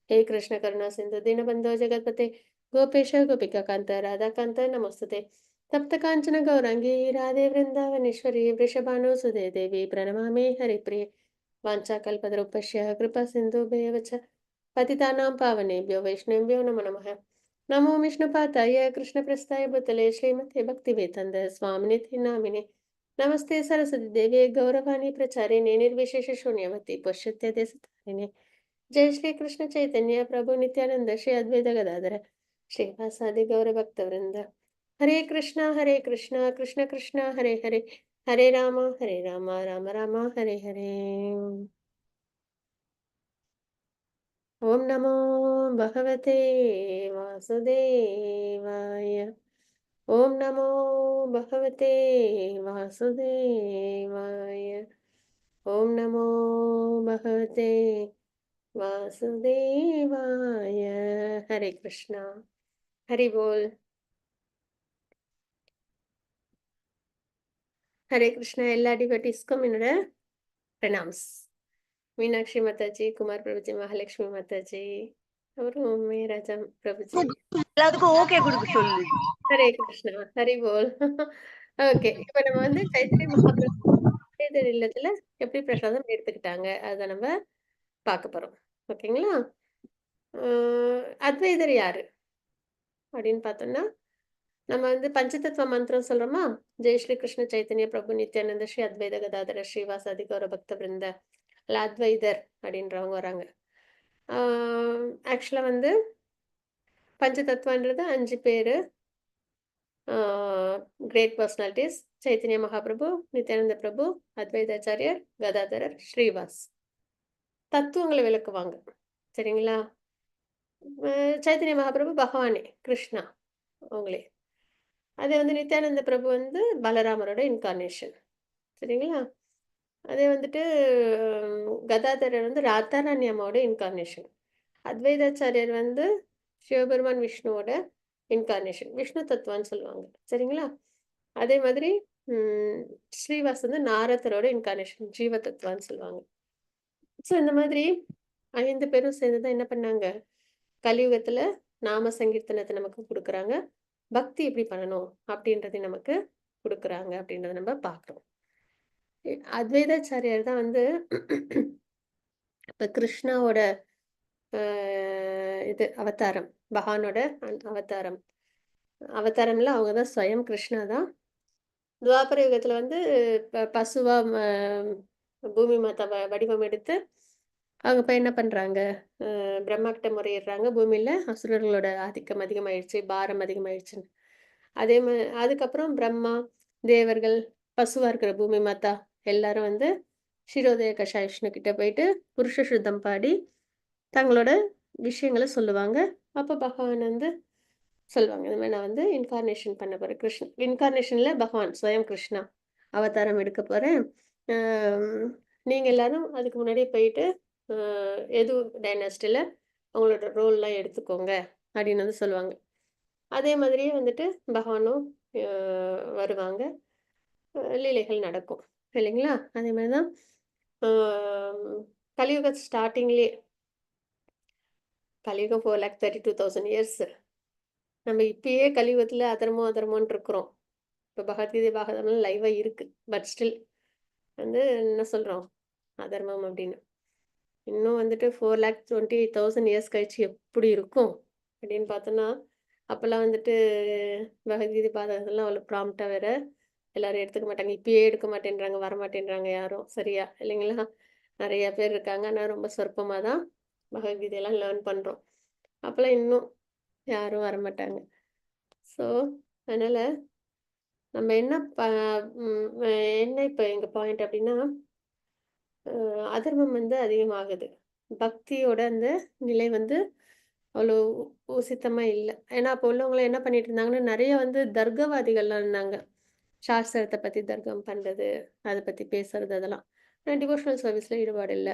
हे कृष्ण करुणा सिंधु दीनबंधो जगतपते गोपेश गोपिका कांत राधा कांत नमोस्तुते तप्त कांचन गौरांगी राधे वृंदावनेश्वरी वृषभानुसुदे देवी प्रणमामि हरिप्रिये वाञ्छाकल्पतरुभ्यश्च कृपा सिन्धुभ्येव च पतितानां पावनेभ्यो वैष्णवेभ्यो नमो नमः नमो विष्णुपादाय कृष्णप्रस्थाय भूतले श्रीमते भक्तिवेदान्त स्वामिनिति नामिने नमस्ते सरस्वती देवी गौरवाणी प्रचारिणे निर्विशेष शून्यवती पश्यत्य देशतारिणे जय श्री कृष्ण चैतन्य प्रभु नित्यानंद श्री अद्वैत गदाधर श्रीवासादि गौर भक्त वृंद हरे कृष्णा कृष्ण कृष्ण हरे हरे हरे राम राम राम हरे हरे ओम नमो भगवते वासुदेवाय ओम नमो भगवते वासुदेवाय ओम नमो भगवते वासुदेवाय हरे कृष्णा हरि बोल हरे कृष्णा எல்லா டிவோட்டிஸ்க்கும் என்னோட பிரணாம்ஸ் மீனாட்சி மாதாஜி குமார் பிரபுஜி மகாலட்சுமி மாதாஜி அப்புறம் மேராஜா பிரபுஜி எல்லாத்துக்கும் ஓகே கொடுக்க சொல்லு. ஹரே கிருஷ்ணா ஹரி போல் ஓகே இப்ப நம்ம வந்து சைத்தன்ய மகாபிரபு அத்வைத இல்லத்துல எப்படி பிரசாதம் எடுத்துக்கிட்டாங்க அதை நம்ம பார்க்க போறோம் ஓகேங்களா அத்வைதர் யாரு அப்படின்னு பார்த்தோம்னா நம்ம வந்து பஞ்சதத்துவ மந்திரம் சொல்றோமா ஜெய் ஸ்ரீ கிருஷ்ண சைத்தன்ய பிரபு நித்யானந்த ஸ்ரீ அத்வைத கதாதர ஸ்ரீவாசாதி கௌர பக்த பிருந்த இல்ல அத்வைதர் அப்படின்றவங்க வராங்க ஆக்சுவலா வந்து பஞ்சதத்துவன்றது 5 பேரு கிரேட் பர்சனாலிட்டிஸ் சைத்தன்ய மகாபிரபு நித்யானந்த பிரபு அத்வைதாச்சாரியர் கதாதரர் ஸ்ரீவாஸ் தத்துவங்களை விளக்குவாங்க சரிங்களா சைத்தன்ய மகாபிரபு பகவானே கிருஷ்ணா அவங்களே அதே வந்து நித்யானந்த பிரபு வந்து பலராமரோட இன்கார்னேஷன் சரிங்களா அதே வந்துட்டு கதாதரர் வந்து ராதாராணி அம்மாவோட இன்கார்னேஷன் அத்வைதாச்சாரியர் வந்து சிவபெருமான் விஷ்ணுவோட இன்கார்னேஷன் விஷ்ணு தத்துவான்னு சொல்லுவாங்க சரிங்களா அதே மாதிரி ஸ்ரீவாஸ் வந்து நாரதரோட இன்கார்னேஷன் ஜீவ தத்துவான்னு சொல்லுவாங்க ஸோ இந்த மாதிரி 5 பேரும் சேர்ந்து தான் என்ன பண்ணாங்க கலியுகத்துல நாம சங்கீர்த்தனத்தை நமக்கு கொடுக்குறாங்க. பக்தி எப்படி பண்ணணும் அப்படின்றதை நமக்கு கொடுக்குறாங்க அப்படின்றத நம்ம பார்க்குறோம். அத்வைதாச்சாரியார் தான் வந்து இப்ப கிருஷ்ணாவோட இது அவதாரம், பகவானோட அவதாரம். அவதாரம்ல அவங்க தான் ஸ்வயம் கிருஷ்ணா தான். துவாபர யுகத்துல வந்து பசுவா பூமி மாதா வடிவம் எடுத்து அவங்க இப்போ என்ன பண்றாங்க, பிரம்மா கிட்ட முறையிடுறாங்க, பூமியில அசுரர்களோட ஆதிக்கம் அதிகமாயிடுச்சு, பாரம் அதிகமாயிடுச்சுன்னு. அதுக்கப்புறம் பிரம்மா, தேவர்கள், பசுவா இருக்கிற பூமி மாதா எல்லாரும் வந்து ஷிரோதய கஷாய விஷ்ணு கிட்ட போயிட்டு புருஷ சுத்தம் பாடி தங்களோட விஷயங்களை சொல்லுவாங்க. அப்போ பகவான் வந்து சொல்லுவாங்க, இந்த மாதிரி நான் வந்து இன்கார்னேஷன் பண்ண போறேன், கிருஷ்ணன் இன்கார்னேஷன்ல பகவான் ஸ்வயம் கிருஷ்ணா அவதாரம் எடுக்க போறேன். நீங்க எல்லாரும் அதுக்கு முன்னாடியே போயிட்டு எது டைனாஸ்டில அவங்களோட ரோல்லாம் எடுத்துக்கோங்க அப்படின்னு வந்து சொல்லுவாங்க. அதே மாதிரியே வந்துட்டு பகவானும் வருவாங்க, லீலைகள் நடக்கும் இல்லைங்களா? அதே மாதிரி தான் கலியுக ஸ்டார்டிங்லேயே, கலியுகம் 4,32,000 இயர்ஸ். நம்ம இப்பயே கலியுகத்தில் அதர்மோன்னு இருக்கிறோம். இப்போ பகவத்கீதை பாகவதம்லாம் லைவாக இருக்கு. பட் ஸ்டில் வந்து என்ன சொல்கிறோம், அதர்மம் அப்படின்னு. இன்னும் வந்துட்டு 4,28,000 இயர்ஸ் கழிச்சு எப்படி இருக்கும் அப்படின்னு பார்த்தோன்னா, அப்போல்லாம் வந்துட்டு பகவத்கீதை பாகவதம்லாம் அவ்வளோ ப்ராம்ப்டாக வேற எல்லாரும் எடுத்துக்க மாட்டாங்க. இப்பயே எடுக்க மாட்டேன்றாங்க, வர மாட்டேன்றாங்க யாரும் சரியா, இல்லைங்களா? நிறைய பேர் இருக்காங்க, ஆனால் ரொம்ப சொற்பமாக தான் பகவத்கீதையெல்லாம் லேர்ன் பண்ணுறோம். அப்போல்லாம் இன்னும் யாரும் வரமாட்டாங்க. ஸோ அதனால் நம்ம என்ன என்ன இப்போ எங்கள் பாயிண்ட் அப்படின்னா, அதர்மம் வந்து அதிகமாகுது, பக்தியோட அந்த நிலை வந்து அவ்வளோ உசித்தமாக இல்லை. ஏன்னா அப்போ உள்ளவங்களாம் என்ன பண்ணிட்டு இருந்தாங்கன்னா, நிறைய வந்து தர்க்கவாதிகள்லாம் இருந்தாங்க. சாஸ்திரத்தை பற்றி தர்க்கம் பண்ணுறது, அதை பற்றி பேசுறது, அதெல்லாம் டிவோஷனல் சர்வீஸில் ஈடுபாடு இல்லை.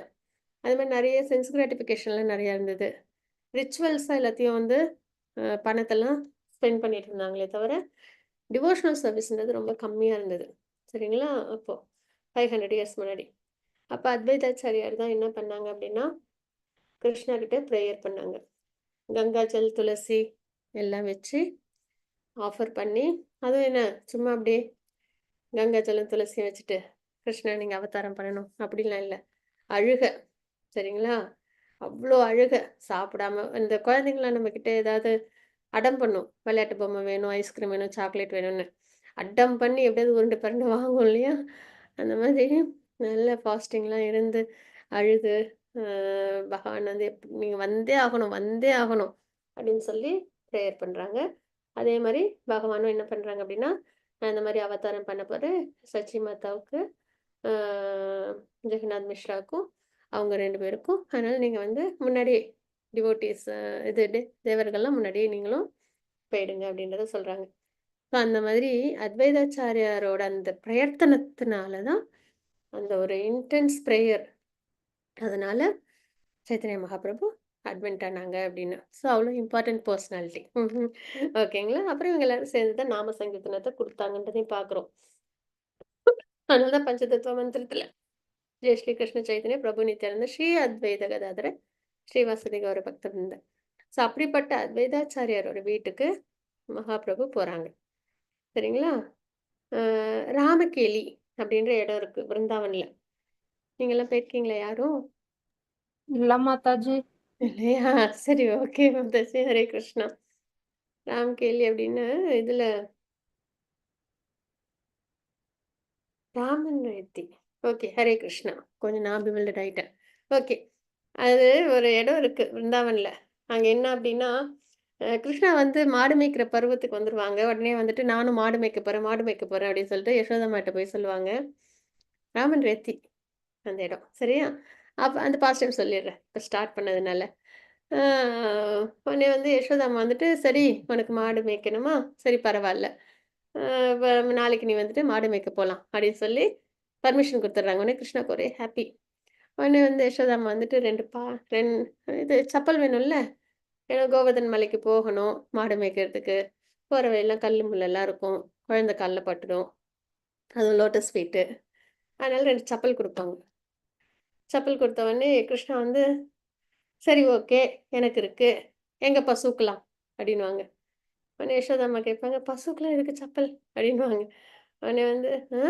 அது மாதிரி நிறைய சென்ஸ் கிராட்டிஃபிகேஷன்லாம் நிறையா இருந்தது. ரிச்சுவல்ஸாக எல்லாத்தையும் வந்து பணத்தெல்லாம் ஸ்பெண்ட் பண்ணிட்டு இருந்தாங்களே தவிர டிவோஷனல் சர்வீஸ்ன்றது ரொம்ப கம்மியாக இருந்தது சரிங்களா? அப்போது 500 இயர்ஸ் முன்னாடி. அப்போ அத்வைதாச்சாரியார் தான் என்ன பண்ணாங்க அப்படின்னா, கிருஷ்ணா கிட்ட ப்ரேயர் பண்ணாங்க. கங்காஜல், துளசி எல்லாம் வச்சு ஆஃபர் பண்ணி, அதுவும் என்ன சும்மா அப்படியே கங்காஜலம் துளசியும் வச்சுட்டு கிருஷ்ணா நீங்கள் அவதாரம் பண்ணணும் அப்படிலாம் இல்லை. அழுக சரிங்களா? அவ்வளோ அழுக, சாப்பிடாம. இந்த குழந்தைங்களாம் நம்மக்கிட்ட ஏதாவது அடம் பண்ணும், விளையாட்டு பொம்மை வேணும், ஐஸ்கிரீம் வேணும், சாக்லேட் வேணும்னு அடம் பண்ணி எப்படியாவது உருண்டு பரண்டு வாங்கும் இல்லையா? அந்த மாதிரி நல்ல ஃபாஸ்டிங்லாம் இருந்து அழுது பகவான் வந்து நீங்கள் வந்தே ஆகணும், வந்தே ஆகணும் அப்படின்னு சொல்லி ப்ரேயர் பண்ணுறாங்க. அதே மாதிரி பகவானும் என்ன பண்ணுறாங்க அப்படின்னா, நான் இந்த மாதிரி அவதாரம் பண்ண போகிறேன், சச்சி மாதாவுக்கு ஜெகநாத் மிஸ்ராவுக்கும் அவங்க 2 பேருக்கும். அதனால் நீங்கள் வந்து முன்னாடியே டிவோட்டிஸ் தேவர்கள்லாம் முன்னாடியே நீங்களும் போயிடுங்க அப்படின்றத சொல்கிறாங்க. ஸோ அந்த மாதிரி அத்வைதாச்சாரியாரோட அந்த பிரயத்தனத்தினால தான் அந்த ஒரு இன்டென்ஸ் ப்ரேயர், அதனால் சைத்தன்ய மகாபிரபு அட்வென்ட் ஆனாங்க அப்படின்னு. ஸோ அவ்வளோ இம்பார்ட்டன்ட் பர்சனாலிட்டி. ஓகேங்களா? அப்புறம் இவங்க எல்லாரும் சேர்ந்து தான் நாம சங்கீர்த்தனத்தை கொடுத்தாங்கன்றதையும் பார்க்குறோம். அதனால தான் பஞ்சதத்துவ மந்திரத்தில் ஜெய ஸ்ரீ கிருஷ்ண சைத்தன்ய பிரபு நித்யானந்த ஸ்ரீ அத்வைத கதாதர ஸ்ரீவாசதி கௌர பக்தவிருந்த. ஸோ அப்படிப்பட்ட அத்வைதாச்சாரியாரோட வீட்டுக்கு மகாபிரபு போகிறாங்க சரிங்களா? ராமகேலி அப்படின்ற இடம் இருக்கு பிருந்தாவனில். நீங்களாம் போயிருக்கீங்களா யாரும்? இல்ல மாதாஜி. இல்லையா? சரி, ஓகே மாதாஜி, ஹரே கிருஷ்ணா. ராமகேலி அப்படின்னு இதில் ராமன் ரெட்டி. ஓகே, ஹரே கிருஷ்ணா. கொஞ்சம் நான் பிவில்டட் ஆகிட்டேன். ஓகே, அது ஒரு இடம் இருக்குது பிருந்தாவனில். அங்கே என்ன அப்படின்னா, கிருஷ்ணா வந்து மாடு மேய்க்கிற பருவத்துக்கு வந்துடுவாங்க. உடனே வந்துட்டு நானும் மாடு மேய்க்க போகிறேன் அப்படின்னு சொல்லிட்டு யசோதம்மாட்ட போய் சொல்லுவாங்க. ராமன் ரெத்தி அந்த இடம் சரியா? அப்போ அந்த பாஸ்ட் டைம் சொல்லிடுறேன், இப்போ ஸ்டார்ட் பண்ணதுனால. உடனே வந்து யசோதாம்மா வந்துட்டு, சரி உனக்கு மாடு மேய்க்கணுமா, சரி பரவாயில்ல, நாளைக்கு நீ வந்துட்டு மாடு மேய்க்க போகலாம் அப்படின்னு சொல்லி பர்மிஷன் கொடுத்துட்றாங்க. உடனே கிருஷ்ணாக்கு ஒரே ஹாப்பி. உடனே வந்து யசோதாம்மா வந்துட்டு 2 இது சப்பல் வேணும்ல, ஏன்னா கோவர்தன் மலைக்கு போகணும் மாடு மேய்க்கிறதுக்கு. போகிற வழியெல்லாம் கல் முள்ளெல்லாம் இருக்கும், குழந்தை காலில் பட்டுடும், அதுவும் லோட்டஸ் ஃபீட்டு. அதனால 2 சப்பல் கொடுப்பாங்க. சப்பல் கொடுத்த உடனே கிருஷ்ணா வந்து, சரி ஓகே எனக்கு இருக்குது, எங்கே பசுக்கலாம் அப்படின்னுவாங்க. உடனே யசோதாம்மா கேட்பாங்க, "பசுக்கெல்லாம் எதுக்கு சப்பல்?" அப்படின்னுவாங்க. உடனே வந்து, "ஆ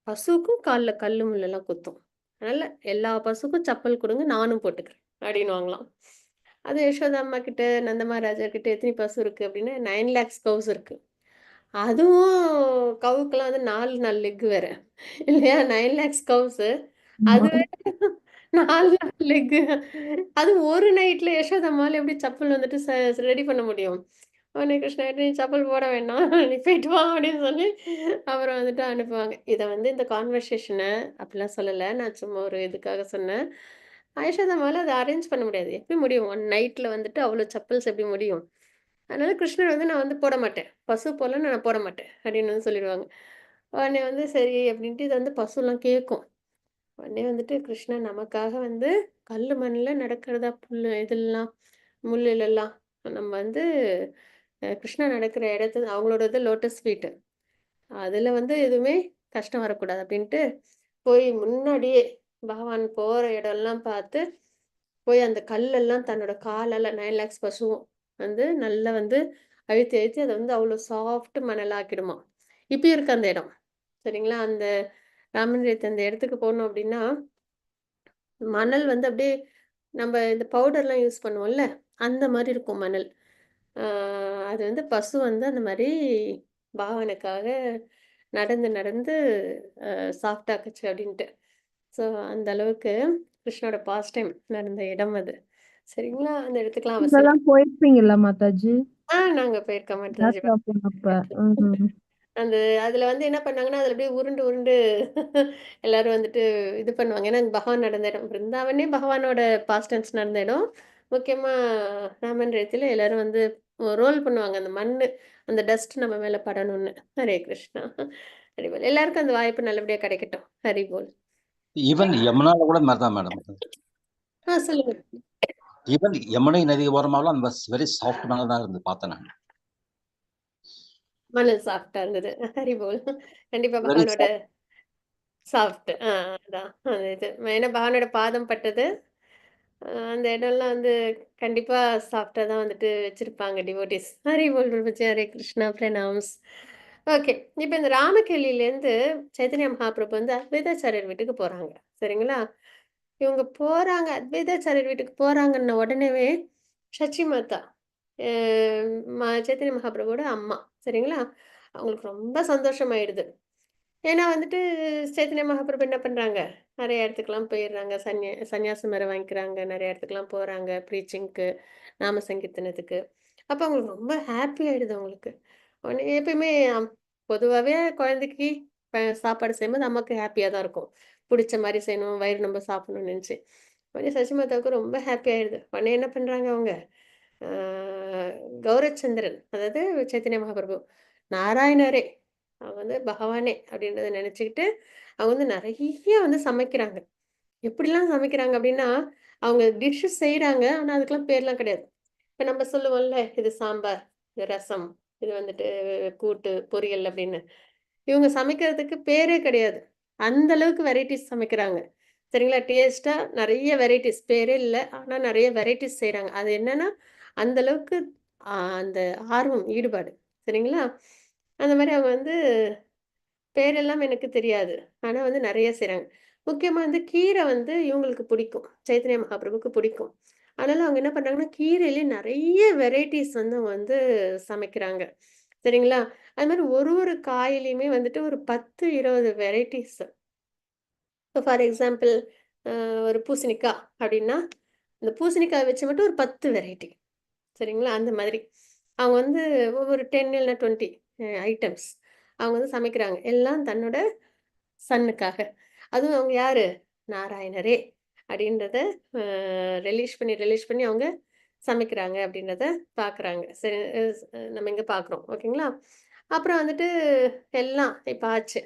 பசுவுக்கும் கால்ல கல்லு முள்ளெல்லாம் குத்தும். அதனால எல்லா பசுக்கும் சப்பல் குடுங்க, நானும் போட்டுக்கிறேன்." அப்படின்னுவாங்களாம். அது யசோதா அம்மா கிட்ட, நந்தமகாராஜா கிட்ட எத்தனை பசு இருக்கு அப்படின்னா, 9 லேக்ஸ் கவுஸ் இருக்கு. அதுவும் கவுக்கெல்லாம் வந்து 4 4 லெக் வேற. இல்லையா? 9 லேக்ஸ் கவுஸு. அது வேற 4 4 லெக்கு. அதுவும் ஒரு நைட்ல யசோதா அம்மாவால எப்படி சப்பல் வந்துட்டு ரெடி பண்ண முடியும்? உடனே கிருஷ்ணா "நீ சப்பல் போட வேண்டாம். நீ போயிட்டு வா" அப்படின்னு சொல்லி அப்புறம் வந்துட்டு அனுப்புவாங்க. இத வந்து இந்த கான்வர்சேஷன அப்படிலாம் சொல்லல. நான் சும்மா ஒரு இதுக்காக சொன்னேன். யசோதா அம்மாவால அத அரேஞ்ச் பண்ண முடியாது. எப்படி முடியும்? ஒன் நைட்ல வந்துட்டு அவ்வளோ சப்பல்ஸ் எப்படி முடியும்? அதனால கிருஷ்ணர் வந்து நான் வந்து போட மாட்டேன். பசு போலன்னு நான் போட மாட்டேன். அப்படின்னு வந்து சொல்லிருவாங்க. உடனே வந்து சரி அப்படின்ட்டு இது வந்து பசுலாம் கேட்கும். உடனே வந்துட்டு கிருஷ்ணன் நமக்காக வந்து கல்லு மண்ணுல நடக்கிறதா புல்லு இதெல்லாம் முள்ளுலலாம் நம்ம வந்து கிருஷ்ணா நடக்கிற இடத்துல அவங்களோடது லோட்டஸ் ஃபீட். அதுல வந்து எதுவுமே கஷ்டம் வரக்கூடாது அப்படின்ட்டு போய் முன்னாடியே பகவான் போற இடம்லாம் பார்த்து போய் அந்த கல்லெல்லாம் தன்னோட காலால 9 லேக்ஸ் பசுவும் வந்து நல்லா வந்து அழுத்தி அழுத்தி அதை வந்து அவ்வளோ சாஃப்ட் மணலாக்கிடுமா. இப்பயும் இருக்கு அந்த இடம். சரிங்களா? அந்த ராமன் அந்த இடத்துக்கு போனோம் அப்படின்னா மணல் வந்து அப்படியே நம்ம இந்த பவுடர்லாம் யூஸ் பண்ணுவோம்ல, அந்த மாரி இருக்கும் மணல். ஆ அது வந்து பசு வந்து அந்த மாரி பாவனைக்காக நடந்து நடந்து சாஃப்ட் ஆக்குச்சு அப்படின்ட்டு. ஸோ அந்த அளவுக்கு கிருஷ்ணோட பாஸ்ட் டைம் நடந்த இடம் அது. சரிங்களா? அந்த இடத்துக்குலாம் அவசியம். இதெல்லாம் போயிருப்பீங்கல்ல மாதாஜி? நாங்க போயிருக்கோம் மாதாஜி. யாத்ரா போனப்ப. ம்ஹ்ம். அந்த அதுல வந்து என்ன பண்ணாங்கன்னா, அதுல அப்படியே உருண்டு உருண்டு எல்லாரும் வந்துட்டு இது பண்ணுவாங்க. ஏன்னா, பகவான் நடந்த இடம். பிருந்தாவனே பகவானோட பாஸ்ட் டென்ஸ் நடந்த இடம். முக்கியமா ராமன் ஜெயந்தில எல்லாரும் வந்து ரோல் பண்ணுவாங்க. அந்த மண்ணு, அந்த டஸ்ட் நம்ம மேல படணும்னு. ஹரே கிருஷ்ணா. ஹரி போல். எல்லாருக்கும் அந்த வாய்ப்பு நல்லபடியா கிடைக்கட்டும். ஹரி போல். ஈவன் யமுனால கூட மாதிரி தான் மேடம். சொல்லுங்க. ஈவன் யமுனை நதி ஓரமாவெல்லாம் அந்த வெரி சாஃப்ட் மேல தான் இருந்து பார்த்தேன் நான். மணல் சாஃப்ட்டா இருந்தது. ஹரி போல். கண்டிப்பா வெரி பகவானோட சாஃப்ட். அதான். அந்த இது. ஏன்னா பகவானோட பாதம் பட்டது. அந்த இடம்லாம் வந்து கண்டிப்பா சாஃப்ட்டா தான் வந்துட்டு வச்சிருப்பாங்க டிவோட்டீஸ். ஹரி போல் பிரபுஜி, ஹரே கிருஷ்ணா, பிரணாம்ஸ். ஓகே. இப்ப இந்த ராமகெலியிலேருந்து சைத்தன்ய மகாபிரபு வந்து அத்வைதாச்சாரியர் வீட்டுக்கு போறாங்க. சரிங்களா? இவங்க போறாங்க, அத்வைதாச்சாரியர் வீட்டுக்கு போறாங்கன்ன உடனேவே சச்சி மாதா, அ சைத்தன்ய மகாபிரபுவோட அம்மா. சரிங்களா? அவங்களுக்கு ரொம்ப சந்தோஷமாயிடுது. ஏன்னா வந்துட்டு சைத்தன்ய மகாபிரபு என்ன பண்றாங்க? நெறைய இடத்துக்குலாம் போயிர்றாங்க. சந்நியாசம் வேற வாங்கிக்கிறாங்க. நெறைய இடத்துக்குலாம் போறாங்க. ப்ரீச்சிங்க்கு, நாம சங்கீர்த்தனத்துக்கு. அப்ப அவங்களுக்கு ரொம்ப ஹாப்பி ஆயிடுது அவங்களுக்கு. உடனே எப்பயுமே பொதுவாவே குழந்தைக்கு சாப்பாடு செய்யும்போது அம்மாக்கு ஹாப்பியா தான் இருக்கும். புடிச்ச மாரி செய்யணும், வயிறு நொம்ப சாப்பிடணும்னு நெனச்சு. உடனே சசிமாதாவுக்கு ரொம்ப ஹாப்பி ஆயிடுது. உடனே என்ன பண்றாங்க அவங்க? ஆ கௌரச்சந்திரன், அதாவது சைத்தன்ய மகாபிரபு, நாராயணரே, அவங்க வந்து பகவானே அப்படின்றத நெனச்சுக்கிட்டு, அவங்க வந்து நெறைய வந்து சமைக்கிறாங்க. எப்படிலாம் சமைக்கிறாங்க அப்படின்னா, அவங்க டிஷ் செய்றாங்க. ஆனா, அதுக்கெல்லாம் பேர்லாம் கிடையாது. இப்ப நம்ம சொல்லுவோம்ல, இது சாம்பார், இது ரசம், இது வந்துட்டு கூட்டு, பொரியல் அப்படின்னு. இவங்க சமைக்கிறதுக்கு பேரே கிடையாது. அந்த அளவுக்கு வெரைட்டீஸ் சமைக்கிறாங்க. சரிங்களா? டேஸ்ட்டா நெறைய வெரைட்டீஸ் பேரே இல்ல. ஆனா நெறைய வெரைட்டீஸ் செய்றாங்க. அது என்னன்னா, அந்த அளவுக்கு அந்த ஆர்வம், ஈடுபாடு. சரிங்களா? அந்த மாரி அவங்க வந்து பேரெல்லாம் எனக்கு தெரியாது. ஆனா வந்து நெறைய செய்றாங்க. முக்கியமா வந்து கீரை வந்து இவங்களுக்கு பிடிக்கும். சைத்தன்ய மகாபிரபுக்கு பிடிக்கும். அதனால அவங்க என்ன பண்றாங்கன்னா, கீரையிலே நெறைய வெரைட்டீஸ் வந்து அவங்க வந்து சமைக்கிறாங்க. சரிங்களா? அது மாரி ஒரு ஒரு காயிலயுமே வந்துட்டு ஒரு 10, 20 வெரைட்டீஸ். இப்போ ஃபார் எக்ஸாம்பிள் ஒரு பூசணிக்கா அப்படின்னா, அந்த பூசணிக்காய வச்சு மட்டும் ஒரு 10 வெரைட்டி. சரிங்களா? அந்த மாதிரி. அவங்க வந்து ஒவ்வொரு 10 இல்லன்னா 20 ஐட்டம்ஸ் அவங்க வந்து சமைக்கிறாங்க. எல்லாம் தன்னோட சன்னுக்காக. அதுவும் அவங்க யாரு? நாராயணரே அப்படின்றத அ ரிலீஸ் பண்ணி அவங்க சமைக்கிறாங்க அப்படின்றத பார்க்குறாங்க. சரி நம்ம இங்க பார்க்குறோம். ஓகேங்களா? அப்புறம் வந்துட்டு எல்லாம் இப்ப ஆச்சு.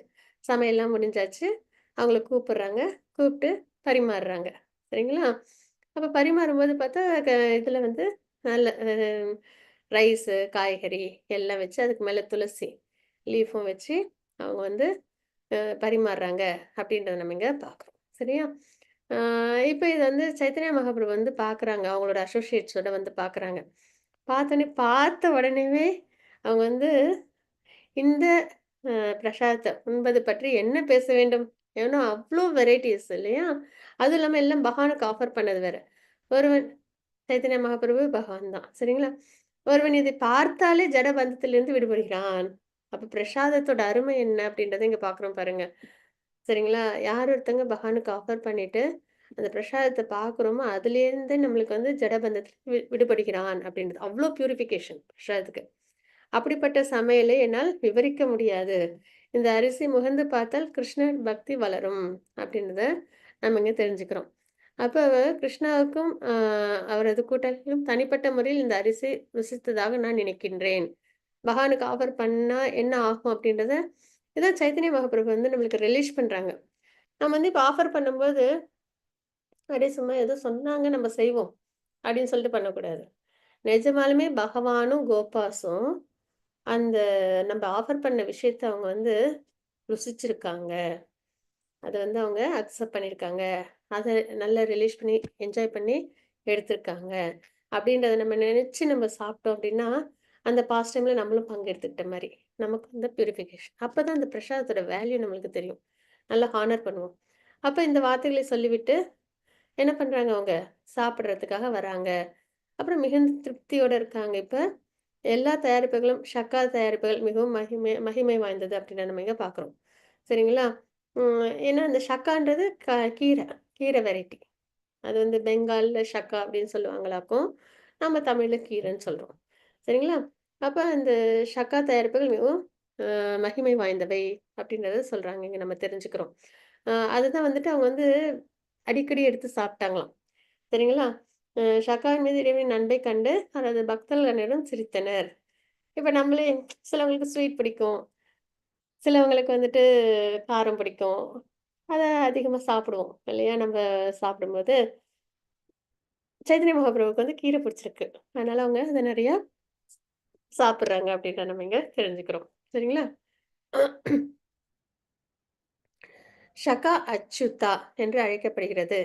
சமையல்லாம் முடிஞ்சாச்சு. அவங்கள கூப்பிடுறாங்க. கூப்பிட்டு பரிமாறுறாங்க. சரிங்களா? அப்ப பரிமாறும்போது பார்த்தா, இதுல வந்து நல்ல ரைஸு, காய்கறி எல்லாம் வச்சு, அதுக்கு மேல துளசி லீஃபும் வச்சு, அவங்க வந்து பரிமாறுறாங்க அப்படின்றத நம்ம இங்க பார்க்குறோம். சரியா? இப்ப இது வந்து சைத்தன்ய மகாபிரபு வந்து பார்க்குறாங்க. அவங்களோட அசோசியேட்ஸோட வந்து பார்க்குறாங்க. பார்த்த உடனேவே அவங்க வந்து இந்த பிரசாதத்த உண்பது பற்றி என்ன பேச வேண்டும்? ஏன்னா அவ்ளோ வெரைட்டீஸ் இல்லையா? அதுவும் இல்லாம எல்லாம் பகவானுக்கு ஆஃபர் பண்ணது வேற. ஒருவன் சைத்தன்ய மகாபிரபு பகவான் தான். சரிங்களா? ஒருவன் இதை பார்த்தாலே ஜட பந்தத்திலிருந்து விடுபடுகிறான். அப்ப பிரசாதத்தோட அருமை என்ன அப்படின்றத இங்க பார்க்குறோம் பாருங்க. சரிங்களா? யார் ஒருத்தங்க பகவானுக்கு ஆஃபர் பண்ணிட்டு, அந்த பிரசாதத்த பார்க்குறோமோ, அதுலேருந்து நம்மளுக்கு வந்து ஜடபந்தத்துல விடுபடுகிறான் அப்படின்றது. அவ்ளோ பியூரிஃபிகேஷன் பிரசாதத்துக்கு. அப்படிப்பட்ட சமையலை என்னால் விவரிக்க முடியாது. இந்த அரிசி முகந்து பார்த்தால் கிருஷ்ணர் பக்தி வளரும் அப்படின்றத நம்ம இங்க தெரிஞ்சுக்கிறோம். அப்ப கிருஷ்ணாவுக்கும் அவரது கூட்டாளிக்கும் தனிப்பட்ட முறையில் இந்த அரிசி ருசித்ததாக நான் நினைக்கின்றேன். பகவானுக்கு ஆஃபர் பண்ணா என்ன ஆகும் அப்படின்றத இதான் சைத்தன்ய மகாபிரபு வந்து நம்மளுக்கு ரிலீஸ் பண்றாங்க. நம்ம வந்து இப்ப ஆஃபர் பண்ணும்போது, அப்படியே சும்மா ஏதோ சொன்னாங்க நம்ம செய்வோம் அப்படின்னு சொல்லிட்டு பண்ணக்கூடாது. நிஜமாலுமே பகவானும், கோபாஸும் அந்த நம்ம ஆஃபர் பண்ண விஷயத்த அவங்க வந்து ருசிச்சிருக்காங்க. அத வந்து அவங்க அக்செப்ட் பண்ணியிருக்காங்க. அத நல்லா ரிலீஸ் பண்ணி, என்ஜாய் பண்ணி எடுத்திருக்காங்க. அப்படின்றத நம்ம நினைச்சு நம்ம சாப்பிட்டோம் அப்படின்னா, அந்த பாஸ்ட் டைம்ல நம்மளும் பங்கெடுத்துக்கிட்ட மாரி. நமக்கு வந்து பியூரிஃபிகேஷன். அப்பதான் அந்த பிரசாதத்தோட வேல்யூ நம்மளுக்கு தெரியும். நல்லா ஹானர் பண்ணுவோம். அப்ப இந்த வார்த்தைகளை சொல்லிவிட்டு என்ன பண்றாங்க அவங்க? சாப்பிடுறதுக்காக வராங்க. அப்புறம் மிகுந்த திருப்தியோட இருக்காங்க. இப்ப எல்லா தயாரிப்புகளும் ஷக்கா தயாரிப்புகள் மிகவும் மகிமை வாய்ந்தது அப்படின்னு நம்ம இங்க பார்க்குறோம். சரிங்களா? ஏன்னா அந்த ஷக்கான்றது கீரை, கீரை வெரைட்டி. அது வந்து பெங்கால்ல ஷக்கா அப்படின்னு சொல்லுவாங்களாக்கும். நம்ம தமிழ்ல கீரைன்னு சொல்றோம். சரிங்களா? அப்ப அந்த ஷக்கா தயாரிப்புகள் மிகவும் மகிமை வாய்ந்தவை அப்படின்றத சொல்றாங்க. இங்க நம்ம தெரிஞ்சுக்கிறோம். அதுதான் வந்துட்டு அவங்க வந்து அடிக்கடி எடுத்து சாப்பிட்டாங்களாம். சரிங்களா? ஷக்காவின் மீது இறைவனின் அன்பை கண்டு அவரது பக்தர்கள் அனைவரும் சிரித்தனர். இப்ப நம்மளே சிலவங்களுக்கு ஸ்வீட் பிடிக்கும். சிலவங்களுக்கு வந்துட்டு காரம் பிடிக்கும். அத அதிகமா சாப்பிடுவோம் இல்லையா? நம்ம சாப்பிடும்போது சைத்தன்ய மகாபிரபுவுக்கு வந்து கீரை பிடிச்சிருக்கு. அதனால அவங்க அத நெறையா சாப்பிடுறாங்க அப்படின்றத நம்ம இங்க தெரிஞ்சுக்கிறோம். சரிங்களா? ஷகா அச்சுதா என்று அழைக்கப்படுகிறது.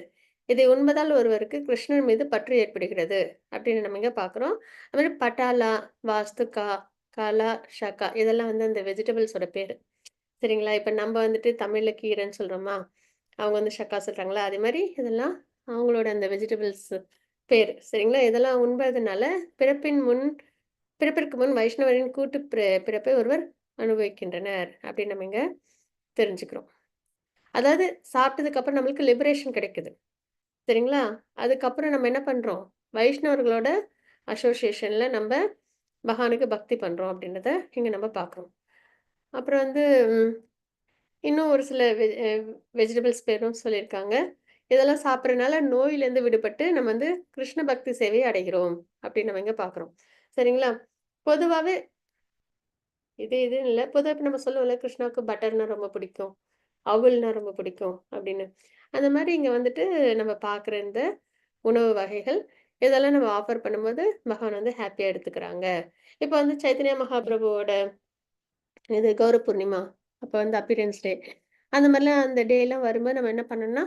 இதை உண்பதால் ஒருவருக்கு கிருஷ்ணர் மீது பற்று ஏற்படுகிறது அப்படின்னு நம்ம இங்க பார்க்குறோம். அது மாரி பட்டாலா, வாஸ்துகா, காலா, ஷகா இதெல்லாம் வந்து அந்த வெஜிடபிள்ஸோட பேரு. சரிங்களா? இப்ப நம்ம வந்துட்டு தமிழ்ல கீரைன்னு சொல்றோமா? அவங்க வந்து ஷக்கா சொல்றாங்களா? அதே மாரி இதெல்லாம் அவங்களோட அந்த வெஜிடபிள்ஸ் பேரு. சரிங்களா? இதெல்லாம் உண்பதனால பிறப்பிற்கு முன் வைஷ்ணவரின் கூட்டு பிறப்பை ஒருவர் அனுபவிக்கின்றனர் அப்படின்னு நம்ம இங்க தெரிஞ்சுக்கிறோம். அதாவது சாப்பிட்டதுக்கு அப்புறம் நம்மளுக்கு லிபரேஷன் கிடைக்குது. சரிங்களா? அதுக்கப்புறம் நம்ம என்ன பண்றோம்? வைஷ்ணவர்களோட அசோசியேஷன்ல நம்ப பகவானுக்கு பக்தி பண்றோம் அப்படின்றத இங்க நம்ம பார்க்குறோம். அப்புறம் வந்து இன்னும் ஒரு சில வெஜிடபிள்ஸ் பேரும் சொல்லியிருக்காங்க. இதெல்லாம் சாப்பிடுறதுனால நோயிலேருந்து விடுபட்டு நம்ம வந்து கிருஷ்ண பக்தி சேவையை அடைகிறோம் அப்படின்னு நம்ம இங்க பார்க்குறோம். சரிங்களா? பொதுவாவே இதுன்னு இல்ல. பொதுவா இப்ப நம்ம சொல்லுவோம்ல கிருஷ்ணாவுக்கு பட்டர்னா ரொம்ப பிடிக்கும். அவுல்னா ரொம்ப பிடிக்கும் அப்படின்னு. அந்த மாரி இங்க வந்துட்டு நம்ம பார்க்குற இந்த உணவு வகைகள், இதெல்லாம் நம்ம ஆஃபர் பண்ணும்போது பகவான் வந்து ஹேப்பியா எடுத்துக்கிறாங்க. இப்ப வந்து சைத்தன்ய மகாபிரபுவோட இது கௌர பூர்ணிமா, அப்ப வந்து அப்பியரன்ஸ் டே. அந்த மாரிலாம் அந்த டேலாம் வரும்போது நம்ம என்ன பண்ணணும்னா,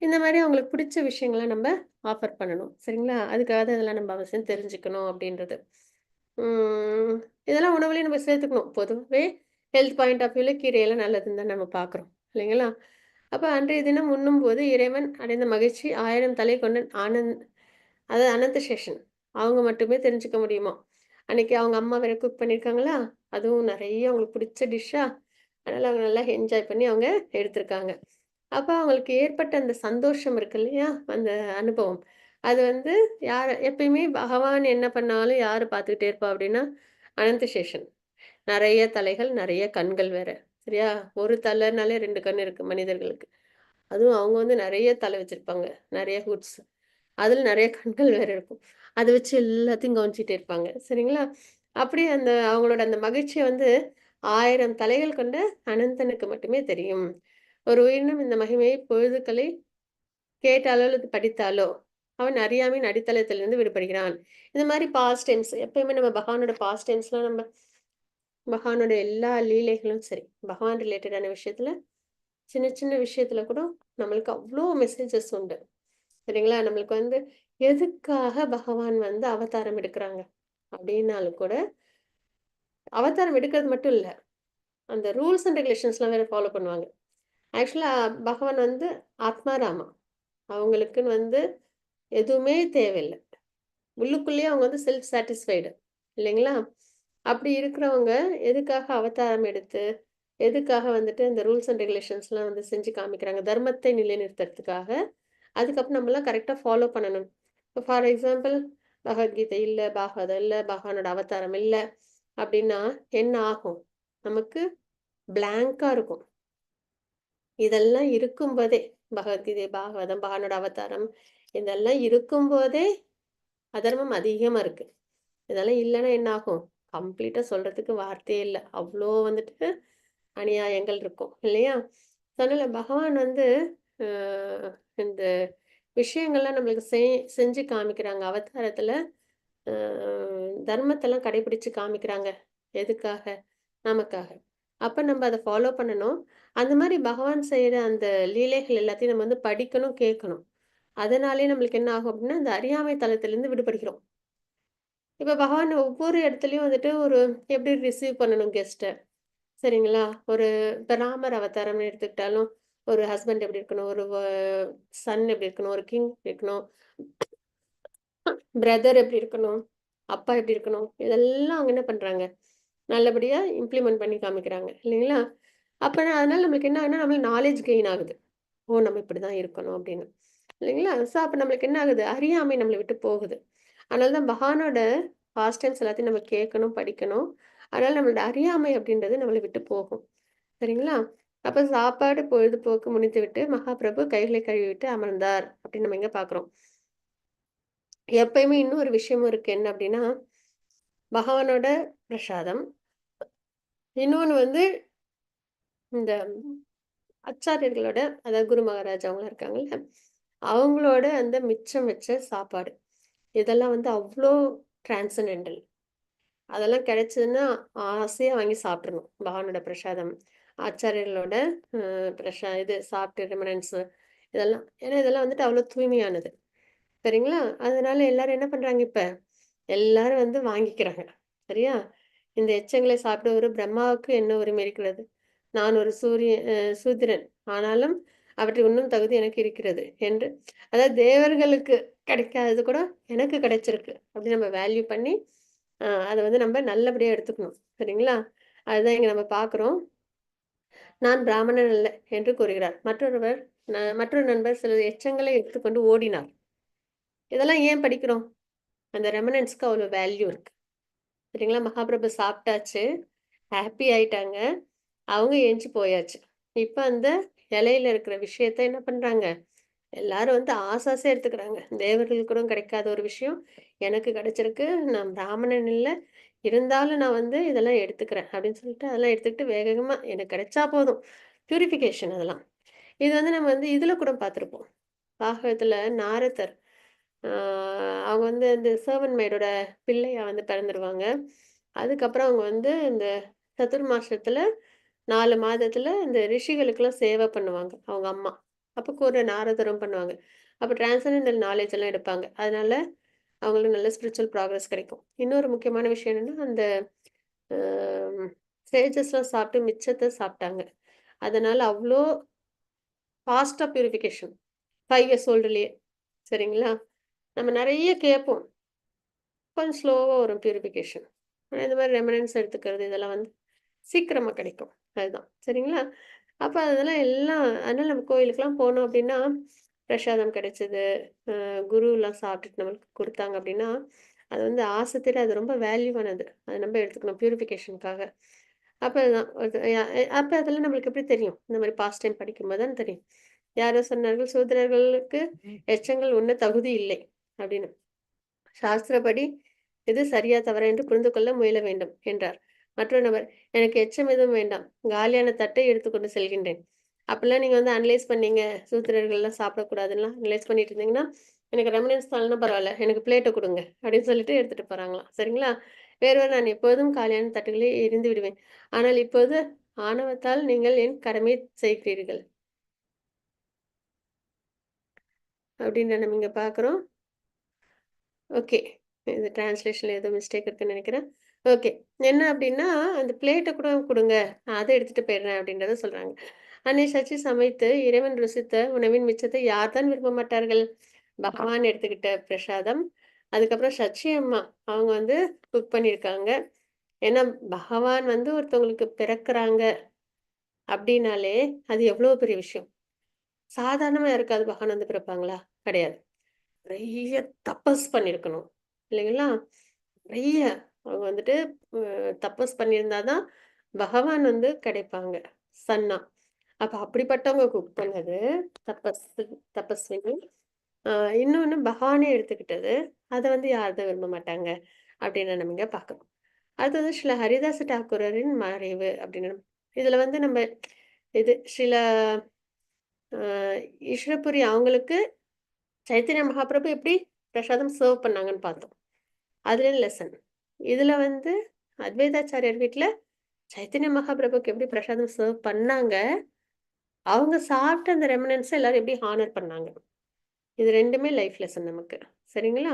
இந்த மாரி அவங்களுக்கு பிடிச்ச விஷயங்கள நம்ம ஆஃபர் பண்ணணும். சரிங்களா? அதுக்காக தான் இதெல்லாம் நம்ம அவசியம் தெரிஞ்சுக்கணும் அப்படின்றது. ம் இதெல்லாம் உணவுலயும் நம்ம சேர்த்துக்கணும். பொதுவாவே ஹெல்த் பாயிண்ட் ஆஃப் வியூல கீரையெல்லாம் நல்லதுன்னு தான் நம்ம பார்க்குறோம். இல்லைங்களா? அப்ப அன்றைய தினம் உண்ணும்போது இறைவன் அடைந்த மகிழ்ச்சி 1000 தலை கொண்ட அதாவது அனந்த சேஷன். அவங்க மட்டுமே தெரிஞ்சுக்க முடியுமாம். அன்னைக்கு அவங்க அம்மா வேற குக் பண்ணியிருக்காங்களா, அதுவும் நெறைய அவங்களுக்கு பிடிச்ச டிஷ்ஷா, அதனால அவங்க நல்லா என்ஜாய் பண்ணி அவங்க எடுத்திருக்காங்க. அப்ப அவங்களுக்கு ஏற்பட்ட அந்த சந்தோஷம் இருக்கு இல்லையா? அந்த அனுபவம். அது வந்து எப்பயுமே பகவான் என்ன பண்ணாலும் யாரு பார்த்துக்கிட்டே இருப்பா அப்படின்னா, அனந்த சேஷன். நெறைய தலைகள், நெறைய கண்கள் வேற. சரியா? ஒரு தலைனாலே 2 கண் இருக்கு மனிதர்களுக்கு. அதுவும் அவங்க வந்து நெறைய தலை வச்சிருப்பாங்க. நெறைய ஹூட்ஸ். அதுல நெறைய கண்கள் வேற இருக்கும். அத வச்சு எல்லாத்தையும் கவனிச்சுட்டே இருப்பாங்க. சரிங்களா? அப்படியே அந்த அவங்களோட அந்த மகிழ்ச்சிய வந்து 1000 தலைகள் கொண்ட அனந்தனுக்கு மட்டுமே தெரியும். ஒரு உயிரினம் இந்த மகிமையை பொழுதுகளை கேட்டாலோ அல்லது படித்தாலோ, அவன் அறியாமையின் அடித்தளத்திலிருந்து விடுபடுகிறான். இந்த மாரி பாஸ்ட் டென்ஸ் எப்பயுமே நம்ம பகவானோட பாஸ்ட் டென்ஸ்லாம் நம்ம பகவானோட எல்லா லீலைகளும் சரி, பகவான் ரிலேட்டடான விஷயத்துல சின்ன சின்ன விஷயத்துல கூட நம்மளுக்கு அவ்ளோ மெசேஜஸ் உண்டு. சரிங்களா? நம்மளுக்கு வந்து எதுக்காக பகவான் வந்து அவதாரம் எடுக்குறாங்க? அப்படின்னாலும் கூட அவதாரம் எடுக்கிறது மட்டும் இல்ல. அந்த ரூல்ஸ் அண்ட் ரெகுலேஷன்ஸ்லாம் வேற ஃபாலோ பண்ணுவாங்க. ஆக்சுவலா பகவான் வந்து ஆத்மாராமா. அவங்களுக்குன்னு வந்து எதுவுமே தேவையில்ல. உள்ளுக்குள்ளேயே அவங்க வந்து செல்ஃப் சாட்டிஸ்ஃபைடு இல்லைங்களா? அப்படி இருக்கிறவங்க எதுக்காக அவதாரம் எடுத்து, எதுக்காக வந்துட்டு இந்த ரூல்ஸ் அண்ட் ரெகுலேஷன்ஸ்லாம் வந்து செஞ்சு காமிக்கிறாங்க? தர்மத்தை நிலைநிறுத்துறதுக்காக. அதுக்கப்புறம் நம்மலாம் கரெக்ட்டா ஃபாலோ பண்ணணும். இப்போ ஃபார் எக்ஸாம்பிள் பகவத்கீதை இல்ல, பாகவதம் இல்ல, பகவானோட அவதாரம் இல்ல அப்படின்னா என்ன ஆகும்? நமக்கு பிளாங்க்கா இருக்கும். இதெல்லாம் இருக்கும்போதே பகவத்கீதை, பாகவதம், பகவானோட அவதாரம் இதெல்லாம் இருக்கும்போதே அதர்மம் அதிகமா இருக்கு. இதெல்லாம் இல்லைன்னா என்ன ஆகும்? கம்ப்ளீட்டா சொல்றதுக்கு வார்த்தையே இல்ல. அவ்ளோ வந்துட்டு அநியாயங்கள் இருக்கும் இல்லையா? அதனால பகவான் வந்து அ இந்த விஷயங்கள்லாம் நம்மளுக்கு செஞ்சு காமிக்கிறாங்க. அவதாரத்துல அ தர்மத்தெல்லாம் கடைபிடிச்சு காமிக்கிறாங்க. எதுக்காக? நமக்காக. அப்ப நம்ம அத ஃபாலோ பண்ணணும். அந்த மாரி பகவான் செய்ற அந்த லீலைகள் எல்லாத்தையும் நம்ம வந்து படிக்கணும், கேட்கணும். அதனாலேயே நம்மளுக்கு என்ன ஆகும் அப்படின்னா, அந்த அறியாமை தளத்திலிருந்து விடுபடுகிறோம். இப்ப பகவான் ஒவ்வொரு இடத்துலயும் வந்துட்டு ஒரு எப்படி ரிசீவ் பண்ணணும் கெஸ்ட்ட. சரிங்களா? ஒரு இப்ப ராமர் அவதாரம்னு எடுத்துக்கிட்டாலும், ஒரு ஹஸ்பண்ட் எப்படி இருக்கணும்? ஒரு சன் எப்படி இருக்கணும்? ஒரு கிங் எப்படி இருக்கணும்? பிரதர் எப்படி இருக்கணும்? அப்பா எப்படி இருக்கணும்? இதெல்லாம் அவங்க என்ன பண்றாங்க? நல்லபடியா இம்ப்ளிமெண்ட் பண்ணி காமிக்கிறாங்க. இல்லைங்களா? அப்ப அதனால நம்மளுக்கு என்ன ஆகுதுன்னா, நம்மளுக்கு நாலேட்ஜ் கெயின் ஆகுது. ஓ! நம்ம இப்படிதான் இருக்கணும் அப்படின்னு. இல்லைங்களா? ஸோ அப்ப நம்மளுக்கு என்ன ஆகுது? அறியாமை நம்மள விட்டு போகுது. அதனால தான் பகவானோட பாஸ்ட் டென்ஸ் எல்லாத்தையும் நம்ம கேட்கணும், படிக்கணும். அதனால நம்மளோட அறியாமை அப்படின்றது நம்மள விட்டு போகும். சரிங்களா? அப்ப சாப்பாடு பொழுதுபோக்கு முடித்துவிட்டு மகாபிரபு கைகளை கழுவிவிட்டு அமர்ந்தார் அப்படின்னு நம்ம எங்க பார்க்குறோம். எப்பயுமே இன்னொரு விஷயமும் இருக்கு. என்ன அப்படின்னா, பகவானோட பிரசாதம். இன்னொன்னு வந்து இந்த ஆச்சாரியர்களோட அதாவது குரு மகாராஜ் அவங்கலாம் இருக்காங்கல்ல, அவங்களோட அந்த மிச்சம் வச்ச சாப்பாடு. இதெல்லாம் வந்து அவ்ளோ டிரான்சென்டென்டல். அதெல்லாம் கிடைச்சதுன்னா ஆசையா வாங்கி சாப்பிட்றணும். பகவானோட பிரசாதம். ஆச்சாரியர்களோட இது சாப்பிட்டு ரிமனன்ஸ் இதெல்லாம். ஏன்னா இதெல்லாம் வந்துட்டு அவ்வளோ தூய்மையானது. சரிங்களா? அதனால எல்லாரும் என்ன பண்றாங்க இப்ப? எல்லாரும் வந்து வாங்கிக்கிறாங்க. சரியா? இந்த எச்சங்களை சாப்பிட ஒரு பிரம்மாவுக்கு என்ன உரிமை இருக்கிறது? நான் ஒரு சூத்திரன். ஆனாலும் அவற்றில் உண்ணும் தகுதி எனக்கு இருக்கிறது என்று அதாவது தேவர்களுக்கு கிடைக்காதது கூட எனக்கு கிடைச்சிருக்கு. அப்படி நம்ம வேல்யூ பண்ணி அத வந்து நம்ம நல்லபடியா எடுத்துக்கணும். சரிங்களா? அதுதான் இங்க நம்ம பார்க்குறோம். நான் பிராமணன் அல்ல என்று கூறுகிறார். மற்றொரு நண்பர் சில எச்சங்களை எடுத்துக்கொண்டு ஓடினார். இதெல்லாம் ஏன் படிக்கிறோம்? அந்த ரெமனன்ஸ்க்கு அவ்வளோ வேல்யூ இருக்கு. சரிங்களா? மகாபிரபு சாப்பிட்டாச்சு. ஹாப்பி ஆயிட்டாங்க. அவங்க எந்திச்சு போயாச்சு. இப்ப அந்த இலையில இருக்கிற விஷயத்த என்ன பண்றாங்க? எல்லாரும் வந்து ஆசாசையா எடுத்துக்கிறாங்க. தேவர்களுக்கு கூட கிடைக்காத ஒரு விஷயம் எனக்கு கிடைச்சிருக்கு. நான் பிராமணன் இல்ல. இருந்தாலும் நான் வந்து இதெல்லாம் எடுத்துக்கிறேன். அப்படின்னு சொல்லிட்டு அதெல்லாம் எடுத்துக்கிட்டு வேக வேகமா எனக்கு கிடைச்சா போதும். பியூரிஃபிகேஷன் அதெல்லாம். இது வந்து நம்ம வந்து இதுல கூட பார்த்திருப்போம். பாகவத்துல நாரதர் ஆ அவங்க வந்து இந்த சர்வன்ட் மெய்டோட பிள்ளையா வந்து பிறந்துருவாங்க. அதுக்கப்புறம் அவங்க வந்து இந்த சதுர்மாசத்துல 4 மாதத்துல இந்த ரிஷிகளுக்கெல்லாம் சேவை பண்ணுவாங்க, அவங்க அம்மா. அப்ப கூட நாரதரும் பண்ணுவாங்க. அப்ப டிரான்சென்டென்டல் நாலேட்ஜ் எல்லாம் எடுப்பாங்க. அதனால அவங்களுக்கு நல்ல ஸ்பிரிச்சுவல் ப்ராக்ரஸ் கிடைக்கும். இன்னொரு முக்கியமான விஷயம் என்னன்னா, அந்த அ சேஜஸ்லாம் சாப்பிட்டு மிச்சத்த சாப்பிட்டாங்க. அதனால அவ்ளோ ஃபாஸ்ட்டா பியூரிஃபிகேஷன். 5 இயர்ஸ் ஓல்டுலயே. சரிங்களா? நம்ம நெறைய கேட்போம். கொஞ்சம் ஸ்லோவா வரும் பியூரிஃபிகேஷன். இந்த மாரி ரெமனன்ஸ் எடுத்துக்கிறது இதெல்லாம் வந்து சீக்கிரமா கிடைக்கும். அதுதான். சரிங்களா? அப்ப அதெல்லாம் எல்லாம் அதனால நம்ம கோயிலுக்குலாம் போனோம் அப்டின்னா, பிரசாதம் கிடைச்சது, குருலாம் சாப்பிட்டுட்டு நம்மளுக்கு குடுத்தாங்க அப்டின்னா, அது வந்து ஆசை தீர அது ரொம்ப வேல்யூவானது. அத நம்ம எடுத்துக்கணும் பியூரிஃபிகேஷனுக்காக. அப்ப அதுதான் அப்ப அதெல்லாம் நம்மளுக்கு எப்படி தெரியும்? இந்த மாரி பாஸ்ட் டைம் படிக்கும்போது தான் தெரியும். யாரோ சொன்னார்கள், "சூத்திரர்களுக்கு எச்சங்கள் உண்ண தகுதி இல்லை" அப்படின்னு. சாஸ்திரப்படி இது சரியா தவறா என்று புரிந்து கொள்ள முயல வேண்டும் என்றார். மற்றொரு நபர், எனக்கு எச்சம் எதுவும் வேண்டாம். காலியான தட்டை எடுத்துக்கொண்டு செல்கின்றேன். அப்பெல்லாம் நீங்க வந்து அனலைஸ் பண்ணீங்க. சூத்திரர்கள்லாம் சாப்பிடக்கூடாதுன்னுலாம் அனலைஸ் பண்ணிட்டு இருந்தீங்கன்னா, எனக்கு ரெமனன்ஸ் தாழ்னா பரவாயில்ல. எனக்கு பிளேட்ட குடுங்க. அப்படின்னு சொல்லிட்டு எடுத்துட்டு போறாங்களாம். சரிங்களா? வேறொரு நான் எப்போதும் காலியான தட்டுகளை எறிந்து விடுவேன். ஆனால் இப்போது ஆணவத்தால் நீங்கள் என் கடமை செய்கிறீர்கள். அப்படின்னு நம்ம இங்க பார்க்குறோம். ஓகே. இது டிரான்ஸ்லேஷன்ல ஏதோ மிஸ்டேக் இருக்குன்னு நினைக்கிறேன். ஓகே. என்ன அப்படின்னா, அந்த பிளேட்ட கூட குடுங்க. நான் அத எடுத்துட்டு போயிடுறேன் அப்படின்றத சொல்றாங்க. அன்னை சச்சி சமைத்து இறைவன் ருசித்த உணவின் மிச்சத்தை யார் தான் விரும்ப மாட்டார்கள்? பகவான் எடுத்துக்கிட்ட பிரசாதம். அதுக்கப்புறம் சச்சி அம்மா அவங்க வந்து குக் பண்ணியிருக்காங்க. ஏன்னா பகவான் வந்து ஒருத்தவங்களுக்கு பிறக்குறாங்க அப்படின்னாலே, அது எவ்வளோ பெரிய விஷயம். சாதாரணமா யாருக்காவது பகவான் வந்து பிறப்பாங்களா? கிடையாது. நிறைய தபஸ் பண்ணியிருக்கணும். இல்லைங்களா? நிறைய அவங்க வந்துட்டு தபஸ் பண்ணியிருந்தா தான் பகவான் வந்து கிடைப்பாங்க. சன்னா. அப்ப அப்படிப்பட்டவங்க குக் பண்ணது தபஸ் தபஸ்வினி. அ இன்னொன்னு பகவானே எடுத்துக்கிட்டது. அத வந்து யாரும் விரும்ப மாட்டாங்க. அப்படின்னு நம்ம இங்க பார்க்கிறோம். அடுத்தது ஸ்ரீல ஹரிதாச டாக்கூரரின் மறைவு அப்படின்னு இதுல வந்து நம்ம இது ஸ்ரீல அ ஈஸ்வரபுரி அவங்களுக்கு சைத்தன்ய மகாபிரபு எப்படி பிரசாதம் சர்வ் பண்ணாங்கன்னு பார்த்தோம். அதுல லெசன். இதுல வந்து அத்வைதாச்சாரியார் வீட்ல சைத்தன்ய மகாபிரபுக்கு எப்படி பிரசாதம் சர்வ் பண்ணாங்க, அவங்க சாப்பிட்ட அந்த ரெமினன்ஸ எல்லாரும் எப்படி ஹானர் பண்ணாங்க. இது 2மே லைஃப் லெசன் நமக்கு. சரிங்களா?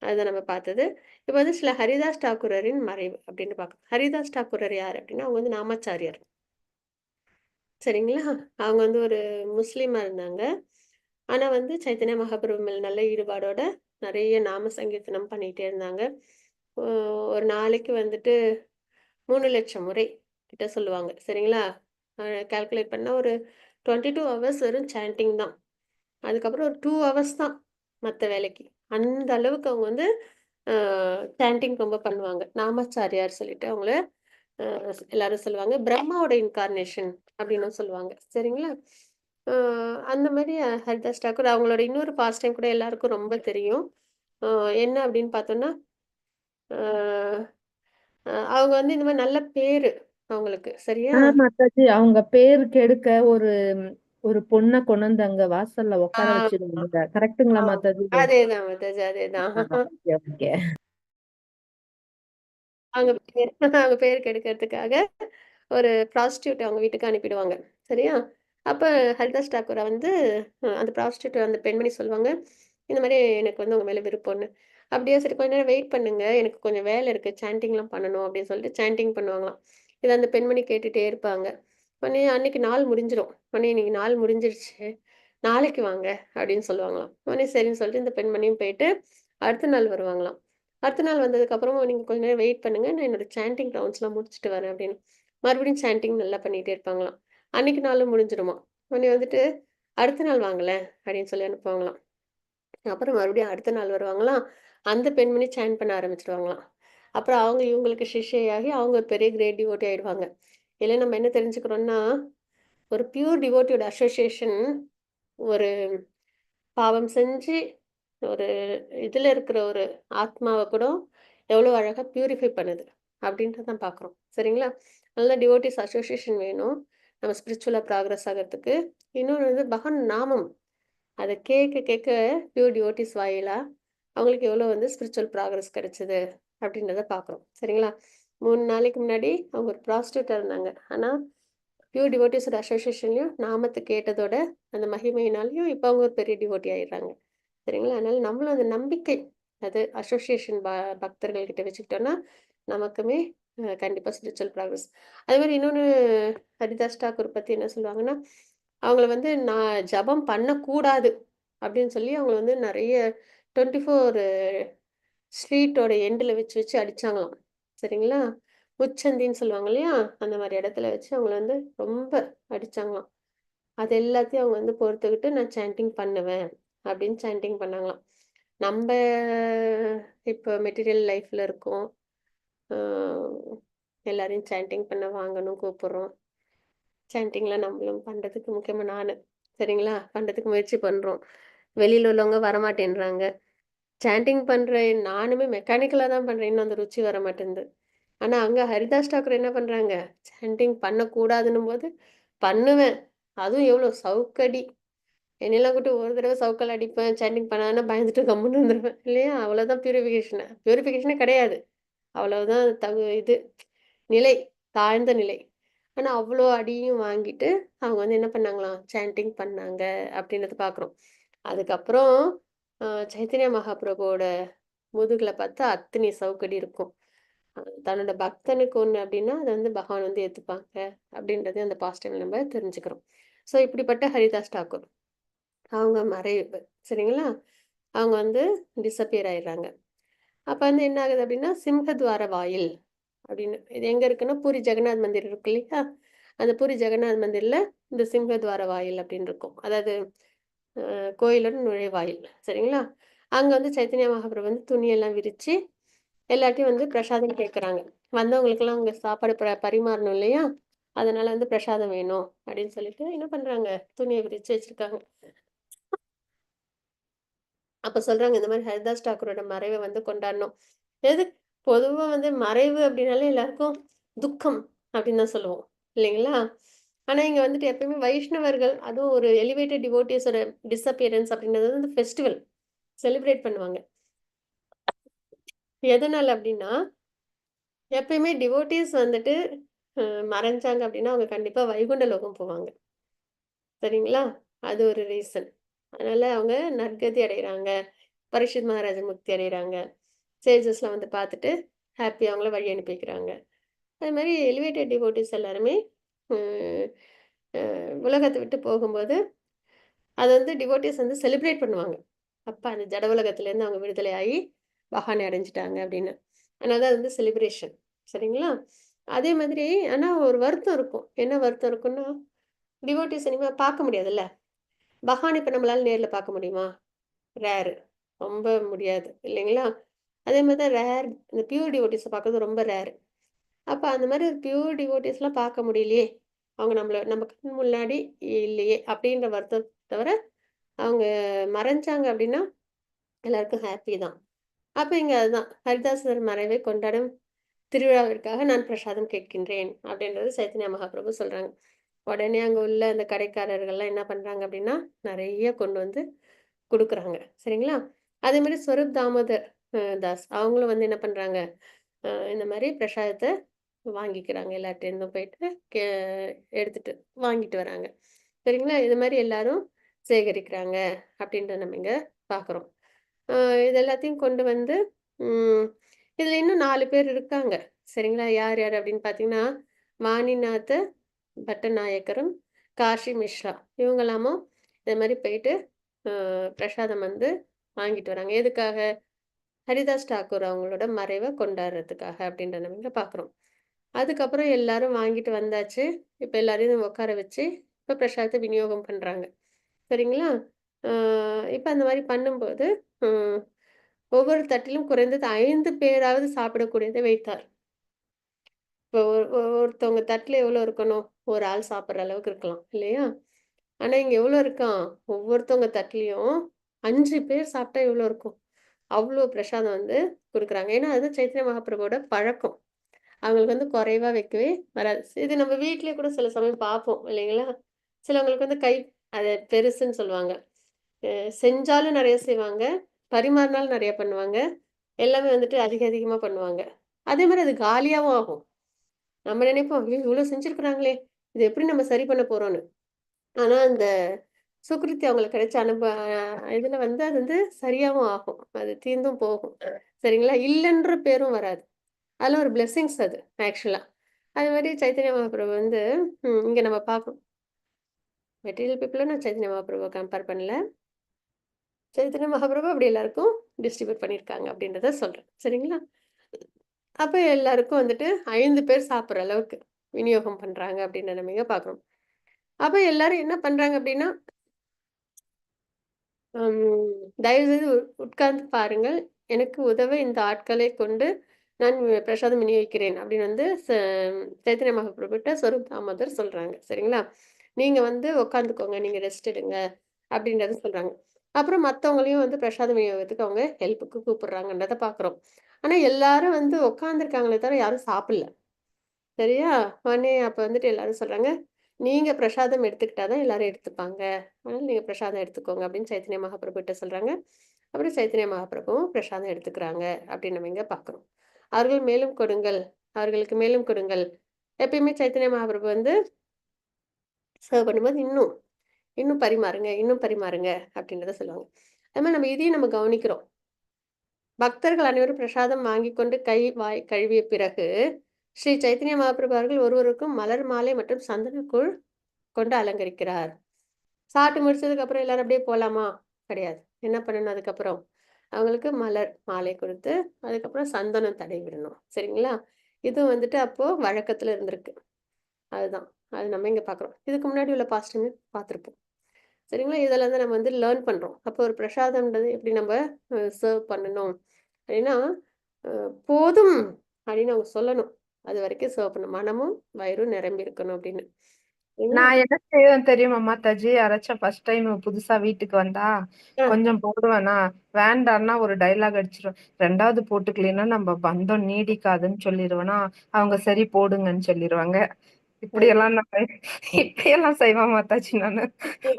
அதுதான் நம்ம பார்த்தது. இப்ப வந்து ஸ்ரீல ஹரிதாஸ் டாக்கூரரின் மறைவு அப்படின்னு பார்க்கணும். ஹரிதாஸ் டாக்கூரர் யார் அப்படின்னா, அவங்க வந்து நாமாச்சாரியார். சரிங்களா? அவங்க வந்து ஒரு முஸ்லீமா இருந்தாங்க. ஆனா வந்து சைத்தன்ய மகாபிரபு மேல நல்ல ஈடுபாடோட நெறைய நாம சங்கீர்த்தனம் பண்ணிட்டே இருந்தாங்க. ஒ ஒரு நாளைக்கு வந்துட்டு 3,00,000 முறை கிட்ட சொல்லுவாங்க. சரிங்களா? கால்குலேட் பண்ணா ஒரு 22 ஹவர்ஸ் வெறும் சாண்டிங் தான். அதுக்கப்புறம் ஒரு 2 ஹவர்ஸ் தான் மத்த வேலைக்கு. அந்த அளவுக்கு அவங்க வந்து அ சாண்டிங் ரொம்ப பண்ணுவாங்க. நாமாச்சாரியார் சொல்லிட்டு அவங்கள அ எல்லாரும் சொல்லுவாங்க. பிரம்மாவோட இன்கார்னேஷன் அப்படின்னும் சொல்லுவாங்க. சரிங்களா? அ அந்த மாரி ஹரிதாஸ் தாக்கூர் அவங்களோட இன்னொரு பாஸ்ட் டைம் கூட எல்லாருக்கும் ரொம்ப தெரியும். அ என்ன அப்படின்னு பார்த்தோம்னா, அ அவங்க வந்து இந்த மாரி நல்ல பேரு அவங்களுக்கு. சரியா? மாதாஜி அவங்க பேரு கெடுக்க ஒரு ஒரு பொண்ண கொண்டு வந்து அங்க வாசல்ல உட்கார ஆமா, வச்சிருந்தாங்க. கரெக்ட்டுங்களா ஆமா. மாதாஜி? அதேதான் மாதாஜி, அதேதான். Okay, okay. அவங்க பேர் அவங்க பேர் கெடுக்கிறதுக்காக ஒரு ப்ராஸ்டியூட் அவங்க வீட்டுக்கு அனுப்பிடுவாங்க. சரியா? அப்ப ஹரிதாஸ் டாக்கூர வந்து அந்த ப்ராஸ்டியூட் அந்த பெண்மணி சொல்லுவாங்க, இந்த மாரி எனக்கு வந்து உங்க மேல விருப்பம்ன்னு. அப்படியே சரி கொஞ்ச நேரம் வெயிட் பண்ணுங்க. எனக்கு கொஞ்சம் வேலை இருக்கு. சாண்டிங்லாம் பண்ணணும் அப்படின்னு சொல்லிட்டு சாண்டிங் பண்ணுவாங்களாம். இத அந்த பெண்மணி கேட்டுட்டே இருப்பாங்க. உடனே அன்னைக்கு நாள் முடிஞ்சிரும். உடனே இன்னைக்கு நாள் முடிஞ்சிருச்சு. நாளைக்கு வாங்க அப்படின்னு சொல்லுவாங்களாம். உடனே சரின்னு சொல்லிட்டு இந்த பெண்மணியும் போயிட்டு அடுத்த நாள் வருவாங்களாம். அடுத்த நாள் வந்ததுக்கப்புறமா நீங்க கொஞ்ச நேரம் வெயிட் பண்ணுங்க. நான் என்னோட சாண்டிங் ரவுண்ட்ஸ்லாம் முடிச்சுட்டு வரேன் அப்படின்னு. மறுபடியும் சாண்டிங் நல்லா பண்ணிட்டே இருப்பாங்களாம். அன்னைக்கு நாளும் முடிஞ்சிருமா. உடனே வந்துட்டு, "அடுத்த நாள் வாங்களேன்" அப்படின்னு சொல்லி அனுப்புவாங்களாம். அப்புறம் மறுபடியும் அடுத்த நாள் வருவாங்களாம். அந்த பெண்மணி சாண்ட் பண்ண ஆரம்பிச்சுருவாங்களாம். அப்புறம் அவங்க இவங்களுக்கு சிஷ்யையாகி அவங்க ஒரு பெரிய கிரேட் டிவோட்டி ஆயிடுவாங்க. இதுல நம்ம என்ன தெரிஞ்சுக்கிறோம்னா, ஒரு பியூர் டிவோட்டியோட அசோசியேஷன் ஒரு பாவம் செஞ்சு ஒரு இதுல இருக்கிற ஒரு ஆத்மாவ கூட எவ்வளோ அழகா பியூரிஃபை பண்ணுது அப்படின்றத தான் பார்க்குறோம். சரிங்களா? நல்ல டிவோட்டீஸ் அசோசியேஷன் வேணும். நம்ம ஸ்பிரிச்சுவலா ப்ராக்ரஸ் ஆகறதுக்கு. இன்னொன்னு வந்து பகவான் நாமம். அத கேட்க கேட்க பியூர் டிவோட்டீஸ் வாயிலா அவங்களுக்கு எவ்வளோ வந்து ஸ்பிரிச்சுவல் ப்ராக்ரஸ் கிடைச்சது அப்படின்றத பார்க்குறோம். சரிங்களா? 3 நாளைக்கு முன்னாடி அவங்க ஒரு ப்ராஸ்டியூட்டா இருந்தாங்க. ஆனா பியூர் டிவோட்டீஸோட அசோசியேஷன்லயும் நாமத்த கேட்டதோட அந்த மகிமையினாலயும் இப்ப அவங்க ஒரு பெரிய டிவோட்டி ஆயிடுறாங்க. சரிங்களா? அதனால நம்மளும் அந்த நம்பிக்கை, அது அசோசியேஷன் பக்தர்கள் கிட்ட வச்சுக்கிட்டோம்னா, நமக்குமே கண்டிப்பா ஸ்பிரிச்சுவல் ப்ராக்ரஸ். அதே மாரி இன்னொன்னு ஹரிதாஸ் டாக்கூர் பத்தி என்ன சொல்லுவாங்கன்னா, அவங்கள வந்து நான் ஜெபம் பண்ணக்கூடாது அப்படின்னு சொல்லி அவங்கள வந்து நெறைய 24 ஸ்ட்ரீட்டோட எண்டுல வச்சு வச்சு அடிச்சாங்களாம். சரிங்களா? முச்சந்தின்னு சொல்லுவாங்க இல்லையா? அந்த மாரி இடத்துல வச்சு அவங்கள வந்து ரொம்ப அடிச்சாங்களாம். அது எல்லாத்தையும் அவங்க வந்து பொறுத்துக்கிட்டு நான் சாண்டிங் பண்ணுவேன் அப்படின்னு சாண்டிங் பண்ணாங்களாம். நம்ப இப்போ மெட்டீரியல் லைஃப்ல இருக்கோம். அ எல்லாரையும் சாண்டிங் பண்ண வாங்கணும் கூப்பிடுறோம். சாண்டிங்லாம் நம்மளும் பண்றதுக்கு முக்கியமா நானு. சரிங்களா? பண்றதுக்கு முயற்சி பண்றோம். வெளியில உள்ளவங்க வரமாட்டேன்றாங்க. சாண்டிங் பண்றேன் நானுமே மெக்கானிக்கலா தான் பண்றேன். இன்னும் அந்த ருச்சி வர மாட்டேன்து. ஆனா அங்க ஹரிதாஸ் டாக்கர் என்ன பண்றாங்க? சாண்டிங் பண்ணக்கூடாதுன்னும்போது பண்ணுவேன். அதுவும் எவ்வளோ சவுக்கடி. என்னையெல்லாம் கூட்டு ஒரு தடவ சவுக்கால அடிப்பேன். சாண்டிங் பண்ணாங்கன்னா பயந்துட்டு கம்முன்னு இருந்துருவேன். இல்லையா? அவ்வளோதான் பியூரிஃபிகேஷனு. பியூரிஃபிகேஷனே கிடையாது. அவ்வளவுதான் இது நிலை, தாழ்ந்த நிலை. ஆனா அவ்வளோ அடியும் வாங்கிட்டு அவங்க வந்து என்ன பண்ணாங்களாம்? சாண்டிங் பண்ணாங்க அப்படின்றத பார்க்குறோம். அதுக்கப்புறம் அ சைத்தன்ய மகாபிரபுவோட முதுகுல பார்த்தா அத்தனை சவுக்கடி இருக்கும். தன்னோட பக்தனுக்கு ஒண்ணு அப்படின்னா, அத வந்து பகவான் வந்து ஏத்துப்பாங்க அப்படின்றதையும் அந்த பாசிட்டிவ்ல நம்ம தெரிஞ்சுக்கிறோம். ஸோ இப்படிப்பட்ட ஹரிதாஸ் டாக்கூர். அவங்க மறைவு. சரிங்களா? அவங்க வந்து டிஸப்பியர் ஆயிடுறாங்க. அப்ப வந்து என்ன ஆகுது அப்படின்னா, சிம்ஹத்வார வாயில் அப்படின்னு. இது எங்க இருக்குன்னா, பூரி ஜெகநாத் மந்திர் இருக்கு இல்லையா? அந்த பூரி ஜெகநாத் மந்திர்ல இந்த சிம்ஹத்வார வாயில் அப்படின்னு இருக்கும். அதாவது கோயிலோட நுழைவாயில். சரிங்களா? அங்க வந்து சைத்தன்ய மகாபிரபு வந்து துணியெல்லாம் விரிச்சு, எல்லார்ட்டயும் வந்து பிரசாதம் கேட்கறாங்க. வந்தவங்களுக்கெல்லாம் அங்க சாப்பாடு பரிமாறணும் இல்லையா? அதனால வந்து பிரசாதம் வேணும் அப்படின்னு சொல்லிட்டு என்ன பண்றாங்க? துணிய விரிச்சு வச்சிருக்காங்க. அப்ப சொல்றாங்க, இந்த மாரி ஹரிதாஸ் டாக்கூரோட மறைவ வந்து கொண்டாடணும். எது பொதுவா வந்து மறைவு அப்படின்னாலே எல்லாருக்கும் துக்கம் அப்படின்னு தான் சொல்லுவோம். இல்லைங்களா? ஆனா இங்க வந்துட்டு எப்பயுமே வைஷ்ணவர்கள், அதுவும் ஒரு எலிவேட்டட் டிவோட்டீஸோட டிஸப்பியரன்ஸ் அப்படின்றது வந்து ஃபெஸ்டிவல். செலிப்ரேட் பண்ணுவாங்க. எதனால அப்படின்னா, எப்பயுமே டிவோட்டீஸ் வந்துட்டு மறைஞ்சாங்க அப்படின்னா, அவங்க கண்டிப்பா வைகுண்ட லோகம் போவாங்க. சரிங்களா? அது ஒரு ரீசன். அதனால அவங்க நற்கதி அடையறாங்க. பரீட்சித் மகாராஜர் முக்தி அடையறாங்க. சேஜஸ்லாம் வந்து பார்த்துட்டு, ஹேப்பியா அவங்கள வழி அனுப்பி வைக்கிறாங்க. அது மாரி எலிவேட்டட் டிவோட்டீஸ் எல்லாருமே ம் அ உலகத்த விட்டு போகும்போது, அத வந்து டிவோட்டீஸ் வந்து செலிப்ரேட் பண்ணுவாங்க. அப்ப அந்த ஜட உலகத்துலேருந்து அவங்க விடுதலை ஆகி, பகவானை அடைஞ்சுட்டாங்க அப்படின்னு. அதனால தான் அது வந்து செலிப்ரேஷன். சரிங்களா? அதே மாதிரி ஆனா ஒரு வருத்தம் இருக்கும். என்ன வருத்தம் இருக்குன்னா, டிவோட்டீஸ் இனிமே பார்க்க முடியாதுல்ல. பகவான இப்ப நம்மளால நேர்ல பார்க்க முடியுமா? ரேர். ரொம்ப முடியாது. இல்லைங்களா? அதே மாரி தான் ரேர் இந்த பியூர் டிவோட்டீஸ பார்க்கறது ரொம்ப ரேர். அப்ப அந்த மாரி ஒரு பியூர் டிவோட்டீஸ்லாம் பார்க்க முடியலையே! அவங்க நம்ம கண் முன்னாடி இல்லையே! அப்படின்ற வருத்தம் தவிர, அவங்க மறைஞ்சாங்க அப்படின்னா, எல்லாருக்கும் ஹேப்பி தான். அப்ப இங்க அதுதான். ஹரிதாசர் மறைவை கொண்டாடும் திருவிழாவிற்காக நான் பிரசாதம் கேட்கின்றேன். அப்படின்றது சைத்தன்ய மகாபிரபு சொல்றாங்க. உடனே அங்க உள்ள அந்த கடைக்காரர்கள்லாம் என்ன பண்றாங்க அப்படின்னா, நெறைய கொண்டு வந்து குடுக்குறாங்க. சரிங்களா? அதே மாரி ஸ்வரூப் தாமோதர் தாஸ் அவங்களும் வந்து என்ன பண்றாங்க, இந்த மாரி பிரசாதத்த வாங்கிக்கிறாங்க. எல்லார்ட்டேருந்தும் போயிட்டு கே எடுத்துட்டு வாங்கிட்டு வராங்க. சரிங்களா? இது மாரி எல்லாரும் சேகரிக்கிறாங்க அப்படின்றத நம்ம இங்க பார்க்குறோம். அ இது எல்லாத்தையும் கொண்டு வந்து ம் இதுல இன்னும் 4 பேர் இருக்காங்க. சரிங்களா? யார் யார் அப்படின்னு பார்த்தீங்கன்னா, வாணிநாத பட்டநாயக்கரும், காஷி மிஸ்ரா இவங்கலாமும் இது மாரி போயிட்டு பிரசாதம் வந்து வாங்கிட்டு வராங்க. எதுக்காக? ஹரிதாஸ் டாக்கூர் அவங்களோட மறைவ கொண்டாடுறதுக்காக அப்படின்றத நம்ம இங்க பார்க்குறோம். அதுக்கப்புறம் எல்லாரும் வாங்கிட்டு வந்தாச்சு. இப்ப எல்லாரையும் உட்கார வச்சு, இப்ப பிரசாதத்த விநியோகம் பண்றாங்க. சரிங்களா? அ இப்ப அந்த மாரி பண்ணும்போது, ம் ஒவ்வொரு தட்டிலும் குறைந்தது 5 பேராவது சாப்பிடக்கூடியதை வைத்தார். இப்போ ஒருத்தவங்க தட்டுல எவ்வளோ இருக்கணும்? ஒரு ஆள் சாப்பிடுற அளவுக்கு இருக்கலாம். இல்லையா? ஆனா இங்க எவ்வளோ இருக்காம்? ஒவ்வொருத்தவங்க தட்டுலயும் 5 பேர் சாப்பிட்டா எவ்வளோ இருக்கும்? அவ்ளோ பிரசாதம் வந்து குடுக்குறாங்க. ஏன்னா, அது சைத்தன்ய மகாபிரபுவோட பழக்கம். அவங்களுக்கு வந்து குறைவா வைக்கவே வராது. இது நம்ம வீட்லயே கூட சில சமயம் பார்ப்போம் இல்லைங்களா? சிலவங்களுக்கு வந்து அது பெருசுன்னு சொல்லுவாங்க. அ செஞ்சாலும் நெறைய செய்வாங்க. பரிமாறினாலும் நெறைய பண்ணுவாங்க. எல்லாமே வந்துட்டு அதிக அதிகமா பண்ணுவாங்க. அதே மாரி அது காலியாவும் ஆகும். நம்ம நினைப்போம், "ஐயோ! இவ்ளோ செஞ்சிருக்கிறாங்களே! இத எப்படி நம்ம சரி பண்ண போறோம்ன்னு." ஆனா, அந்த சுக்ருத்தி அவங்களுக்கு கிடைச்ச இதுல வந்து அது வந்து சரியாவும் ஆகும். அது தீர்ந்தும் போகும். சரிங்களா? இல்லன்ற பேரும் வராது. அதெல்லாம் ஒரு பிளெஸ்ஸிங்ஸ் அது ஆக்சுவலா. அது மாரி சைத்தன்ய மகாபிரபு வந்து இங்க நம்ம பார்க்கணும். மெட்டீரியல் பீப்பிள நான் சைத்தன்ய மகாபிரபுவ கம்பேர் பண்ணல. சைத்தன்ய மகாபிரபு அப்படி எல்லாருக்கும் டிஸ்ட்ரிபியூட் பண்ணியிருக்காங்க அப்படின்றத சொல்றேன். சரிங்களா? அப்ப எல்லாருக்கும் வந்துட்டு 5 பேர் சாப்பிடுற அளவுக்கு விநியோகம் பண்றாங்க அப்படின்னு நம்ம இங்க பார்க்குறோம். அப்ப எல்லாரும் என்ன பண்றாங்க அப்படின்னா, தயவுசெய்து உட்கார்ந்து பாருங்கள். எனக்கு உதவ இந்த ஆட்களை கொண்டு நான் பிரசாதம் விநியோகிக்கிறேன் அப்படின்னு வந்து சைத்தன்ய மகாபிரபுட்ட ஸ்வரூப் தாமோதர் சொல்றாங்க. சரிங்களா? நீங்க வந்து உட்காந்துக்கோங்க. நீங்க ரெஸ்ட் எடுங்க அப்படின்றத சொல்றாங்க. அப்புறம் மத்தவங்களையும் வந்து பிரசாதம் விநியோகத்துக்கு அவங்க ஹெல்ப்புக்கு கூப்பிடுறாங்கன்றத பார்க்குறோம். ஆனா எல்லாரும் வந்து உட்காந்துருக்காங்களே தவிர யாரும் சாப்பிடல. சரியா? உடனே அப்ப வந்துட்டு எல்லாரும் சொல்றாங்க, "நீங்க பிரசாதம் எடுத்துக்கிட்டா தான் எல்லாரும் எடுத்துப்பாங்க. அதனால நீங்க பிரசாதம் எடுத்துக்கோங்க." அப்படின்னு சைத்தன்ய மகாபிரபுட்ட சொல்றாங்க. அப்புறம் சைத்தன்ய மகாபிரபுவும் பிரசாதம் எடுத்துக்கிறாங்க அப்படின்னு நம்ம இங்க பார்க்குறோம். "அவர்கள் மேலும் கொடுங்கள், அவர்களுக்கு மேலும் கொடுங்கள்." எப்பயுமே சைத்தன்ய மகாபிரபு வந்து சர்வ் பண்ணும்போது, "இன்னும், இன்னும் பரிமாறுங்க, இன்னும் பரிமாறுங்க." அப்படின்றத சொல்லுவாங்க. அது மாரி நம்ம இதையும் நம்ம கவனிக்கிறோம். பக்தர்கள் அனைவரும் பிரசாதம் வாங்கிக் கொண்டு கை, வாய் கழுவிய பிறகு, ஸ்ரீ சைத்தன்ய மகாபிரபு அவர்கள் ஒருவருக்கும் மலர் மாலை மற்றும் சந்தனக்கூழ் கொண்டு அலங்கரிக்கிறார். சாப்பிட்டு முடிச்சதுக்கு அப்புறம் எல்லாரும் அப்படியே போலாமா? கிடையாது. என்ன பண்ணணும் அதுக்கப்புறம்? அவங்களுக்கு மலர் மாலை கொடுத்து, அதுக்கப்புறம் சந்தனம் தடவி விடணும். சரிங்களா? இது வந்துட்டு அப்போ வழக்கத்துல இருந்திருக்கு. அதுதான். அது நம்ம இங்க பார்க்குறோம். இதுக்கு முன்னாடி உள்ள பாஸ்டர்மே பார்த்துருப்போம். சரிங்களா? இதெல்லாம் தான் நம்ம வந்து லேர்ன் பண்றோம். அப்போ ஒரு பிரசாதம்ன்றது எப்படி நம்ம சர்வ் பண்ணணும் அப்படின்னா, அ போதும் அப்படின்னு அவங்க சொல்லணும். அது வரைக்கும் சர்வ் பண்ணணும். மனமும், வயிறும் நிரம்பி இருக்கணும் அப்படின்னு. சரிங்களா? நான் என்ன செய்வேன் தெரியுமா மாதாஜி? யாராச்சும் ஃபர்ஸ்ட் டைம் புதுசா வீட்டுக்கு வந்தா, ஆ. கொஞ்சம் போடுவேனா, வேண்டான்னா ஒரு டயலாக் அடிச்சிருவேன். 2வது போட்டுக்கலைன்னா நம்ம பந்தம் நீடிக்காதுன்னு சொல்லிருவேனா, அவங்க சரி போடுங்கன்னு சொல்லிருவாங்க. இப்படியெல்லாம் நான் இப்படியெல்லாம் செய்வேன் மாதாஜி நானு.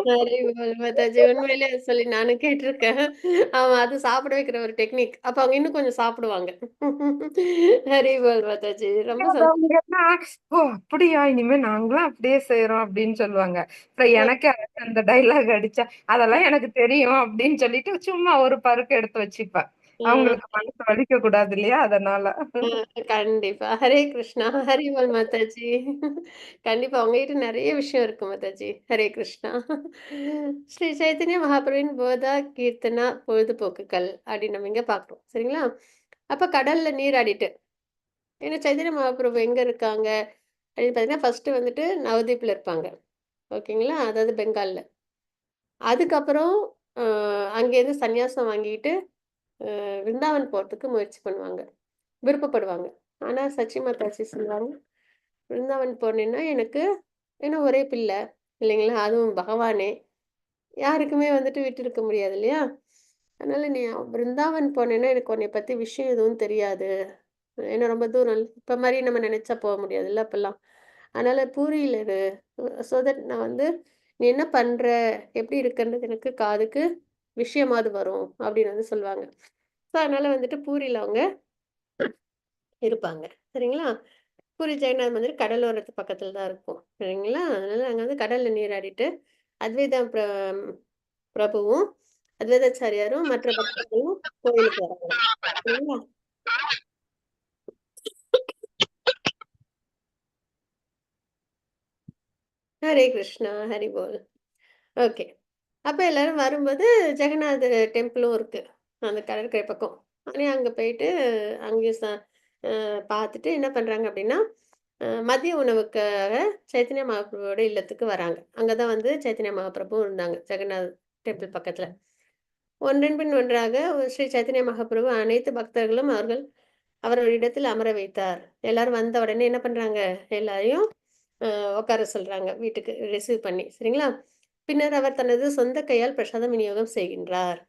சரி மாதாஜி. உண்மையிலே அது சொல்லி நானும் கேட்டிருக்கேன். ஆமா, அது சாப்பிட வைக்கிற ஒரு டெக்னிக். அப்ப அவங்க இன்னும் கொஞ்சம் சாப்பிடுவாங்க. ஹரி போல் மாதாஜி. ரொம்ப சந்தோஷம். அவங்கன்னா, "ஓ! அப்படியா? இனிமே நாங்களும் அப்படியே செய்றோம்" அப்படின்னு சொல்லுவாங்க. அப்புறம் எனக்கு அந்த டயலாக் அடிச்சா, "அதெல்லாம் எனக்கு தெரியும்" அப்படின்னு சொல்லிட்டு சும்மா ஒரு பருக்கு எடுத்து வச்சுப்பேன். அவங்களுக்கு மனசு வலிக்க கூடாது இல்லையா? அதனால. கண்டிப்பா. ஹரே கிருஷ்ணா. ஹரி போல் மாதாஜி. கண்டிப்பா உங்ககிட்ட நெறைய விஷயம் இருக்கு மாதாஜி. ஹரே கிருஷ்ணா. ஸ்ரீ சைத்தன்ய மகாபிரபுவின் போதா, கீர்த்தனா, பொழுதுபோக்குகள் அப்படின்னு நம்ம இங்க பார்க்குறோம். சரிங்களா? அப்ப கடல்ல நீராடிட்டு ஏன்னா சைத்தன்ய மகாபிரபு எங்க இருக்காங்க அப்படின்னு பார்த்தீங்கன்னா, ஃபர்ஸ்ட்டு வந்துட்டு நவதீப்ல இருப்பாங்க. ஓகேங்களா? அதாவது பெங்கால்ல. அதுக்கப்புறம் அ அங்கேருந்து சந்நியாசம் வாங்கிட்டு விருந்தாவன் போறதுக்கு முயற்சி பண்ணுவாங்க. விருப்பப்படுவாங்க. ஆனா சச்சி மாதாஜி சொல்லுவாங்க, "விருந்தாவன் போனேன்னா எனக்கு ஏன்னா ஒரே பிள்ளை இல்லைங்களா? அதுவும் பகவானே, யாருக்குமே வந்துட்டு விட்டு இருக்க முடியாது இல்லையா? அதனால நீ பிருந்தாவன் போனேன்னா எனக்கு உன்னைய பத்தி விஷயம் எதுவும் தெரியாது. ஏன்னா ரொம்ப தூரம் இல்ல. இப்ப மாரி நம்ம நெனச்சா போ முடியாதுல்ல அப்பல்லாம். அதனால பூரியில இரு. ஸோ தட் நான் வந்து நீ என்ன பண்ற? எப்படி இருக்கன்றது எனக்கு காதுக்கு விஷயமாவது வரும்." அப்படின்னு வந்து சொல்லுவாங்க. ஸோ அதனால வந்துட்டு பூரியில அவங்க இருப்பாங்க. சரிங்களா? பூரி ஜெகநாத் மந்திர் கடலோரத்து பக்கத்துல தான் இருக்கும். சரிங்களா? அதனால அங்க வந்து கடல்ல நீராடிட்டு, அத்வைதா பிரபுவும், அத்வைதாச்சாரியாரும் மற்ற பக்தர்களும் கோயிலுக்கு வராங்க. சரிங்களா? ஹரே கிருஷ்ணா, ஹரி போல். ஓகே. அப்ப எல்லாரும் வரும்போது ஜெகநாதர் டெம்பிளும் இருக்கு. அந்த கடற்கரை பக்கம். உடனே அங்க போயிட்டு அங்கேயும் பார்த்துட்டு என்ன பண்றாங்க அப்படின்னா, மதிய உணவுக்காக சைத்தன்ய மகாபிரபுவோட இல்லத்துக்கு வராங்க. அங்க தான் வந்து சைத்தன்ய மகாபிரபுவும் இருந்தாங்க. ஜெகநாத் டெம்பிள் பக்கத்துல. ஒன்றன் பின் ஒன்றாக ஸ்ரீ சைத்தன்ய மகாபிரபு அனைத்து பக்தர்களும் அவர் ஒரு இடத்தில் அமர வைத்தார். எல்லாரும் வந்த உடனே என்ன பண்றாங்க? எல்லாரையும் உட்கார சொல்றாங்க. வீட்டுக்கு ரிசீவ் பண்ணி. சரிங்களா? பின்னர் அவர் தனது சொந்த கையால் பிரசாதம் விநியோகம் செய்கின்றார்.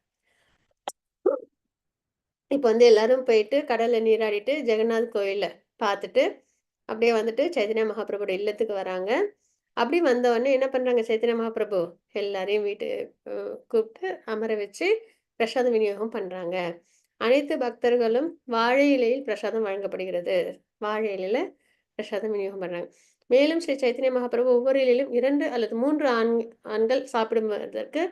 இப்ப வந்து எல்லாரும் போயிட்டு கடல்ல நீராடிட்டு ஜெகநாத் கோயில பார்த்துட்டு, அப்படியே வந்துட்டு சைதன்ய மகாபிரபுவோட இல்லத்துக்கு வராங்க. அப்படி வந்த உடனே என்ன பண்றாங்க சைத்தன்ய மகாபிரபு? எல்லாரையும் அ கூப்பிட்டு அமர வச்சு பிரசாதம் விநியோகம் பண்றாங்க. அனைத்து பக்தர்களும் வாழை இலையில் பிரசாதம் வழங்கப்படுகிறது. வாழை இலையில பிரசாதம் விநியோகம் பண்றாங்க. மேலும் ஸ்ரீ சைத்தன்ய மகாபிரபு ஒவ்வொரு இலையிலும் 2 அல்லது 3 ஆண்கள் சாப்பிடுவதற்கு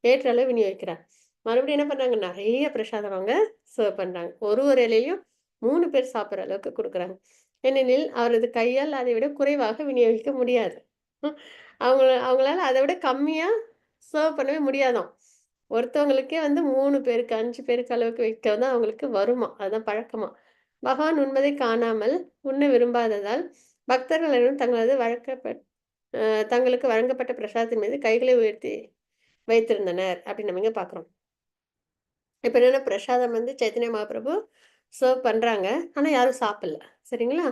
ஏற்ற அளவு விநியோகிக்கிறார். மறுபடியும் என்ன பண்றாங்க? நெறைய பிரசாதம் அவங்க சர்வ் பண்றாங்க. ஒரு இலையிலயும் 3 பேர் சாப்பிடுற அளவுக்கு குடுக்குறாங்க. ஏனெனில் அவரது கையால் அதை விட குறைவாக விநியோகிக்க முடியாது. ம். அவங்களால அத விட கம்மியா சர்வ் பண்ணவே முடியாதாம். ஒருத்தவங்களுக்கே வந்து 3 பேருக்கு, 5 பேருக்கு அளவுக்கு வைக்க தான் அவங்களுக்கு வருமாம். அதுதான் பழக்கமாம். பகவான் உண்பதை காணாமல் உண்ண விரும்பாததால், பக்தர்கள் அனைவரும் தங்களுக்கு வழங்கப்பட்ட பிரசாதத்தின் மீது கைகளை உயர்த்தி வைத்திருந்தனர். அப்படின்னு நம்ம இங்க பார்க்குறோம். இப்ப என்னன்னா பிரசாதம் வந்து சைத்தன்ய மகாபிரபு சர்வ் பண்றாங்க. ஆனா யாரும் சாப்பிடல. சரிங்களா?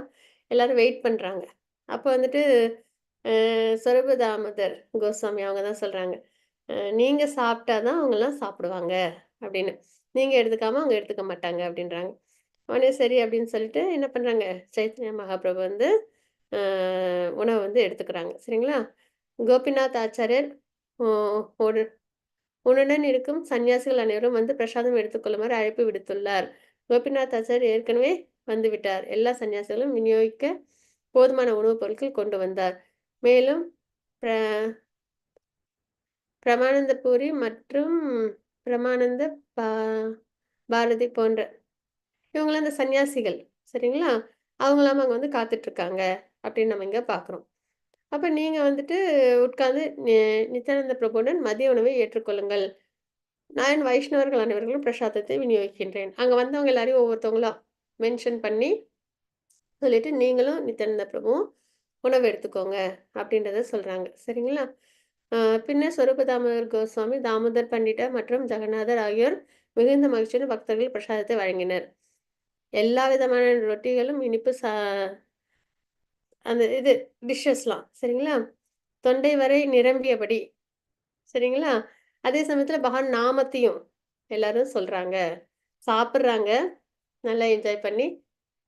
எல்லாரும் வெயிட் பண்றாங்க. அப்ப வந்துட்டு சொரபு தாமோதர் கோஸ்வாமி அவங்க தான் சொல்றாங்க. நீங்க சாப்பிட்டா தான் அவங்கலாம் சாப்பிடுவாங்க அப்படின்னு. நீங்க எடுத்துக்காம அவங்க எடுத்துக்க மாட்டாங்க அப்படின்றாங்க. உடனே சரி அப்படின்னு சொல்லிட்டு என்ன பண்றாங்க? சைத்தன்ய மகாபிரபு வந்து அ உணவு வந்து எடுத்துக்கிறாங்க. சரிங்களா? கோபிநாத் ஆச்சாரியர் உ ஒரு உன்னுடன் இருக்கும் சன்னியாசிகள் அனைவரும் வந்து பிரசாதம் எடுத்துக்கொள்ளுமாறு அழைப்பு விடுத்துள்ளார். கோபிநாத் ஆச்சார் ஏற்கனவே வந்துவிட்டார். எல்லா சன்னியாசிகளும் விநியோகிக்க போதுமான உணவுப் பொருட்கள் கொண்டு வந்தார். மேலும் பிர பிரமானந்த பூரி மற்றும் பிரமானந்த பா பாரதி போன்ற இவங்களாம் இந்த சன்னியாசிகள். சரிங்களா? அவங்களாம் அங்க வந்து காத்துட்ருக்காங்க அப்படின்னு நம்ம இங்க பார்க்குறோம். அப்ப நீங்க வந்துட்டு உட்கார்ந்து நித்யானந்த பிரபுவுடன் மதிய உணவை ஏற்றுக்கொள்ளுங்கள். நான் வைஷ்ணவர்கள் அனைவர்களும் பிரசாதத்தை விநியோகிக்கின்றேன். அங்க வந்தவங்க எல்லாரையும் ஒவ்வொருத்தவங்களா மென்ஷன் பண்ணி சொல்லிட்டு, நீங்களும் நித்யானந்த பிரபுவும் உணவு எடுத்துக்கோங்க அப்படின்றத சொல்றாங்க. சரிங்களா? அ பின்னர் சொரூப தாமோதர் கோஸ்வாமி, தாமோதர் பண்டிதர் மற்றும் ஜெகநாதர் ஆகியோர் மிகுந்த மகிழ்ச்சியுடன் பக்தர்கள் பிரசாதத்தை வழங்கினர். எல்லா விதமான ரொட்டிகளும், இனிப்பு அந்த இது டிஷ்ஷஸ்லாம் சரிங்களா? தொண்டை வரை நிரம்பியபடி சரிங்களா? அதே சமயத்துல பகவான் நாமத்தையும் எல்லாரும் சொல்றாங்க. சாப்பிடுறாங்க. நல்லா என்ஜாய் பண்ணி.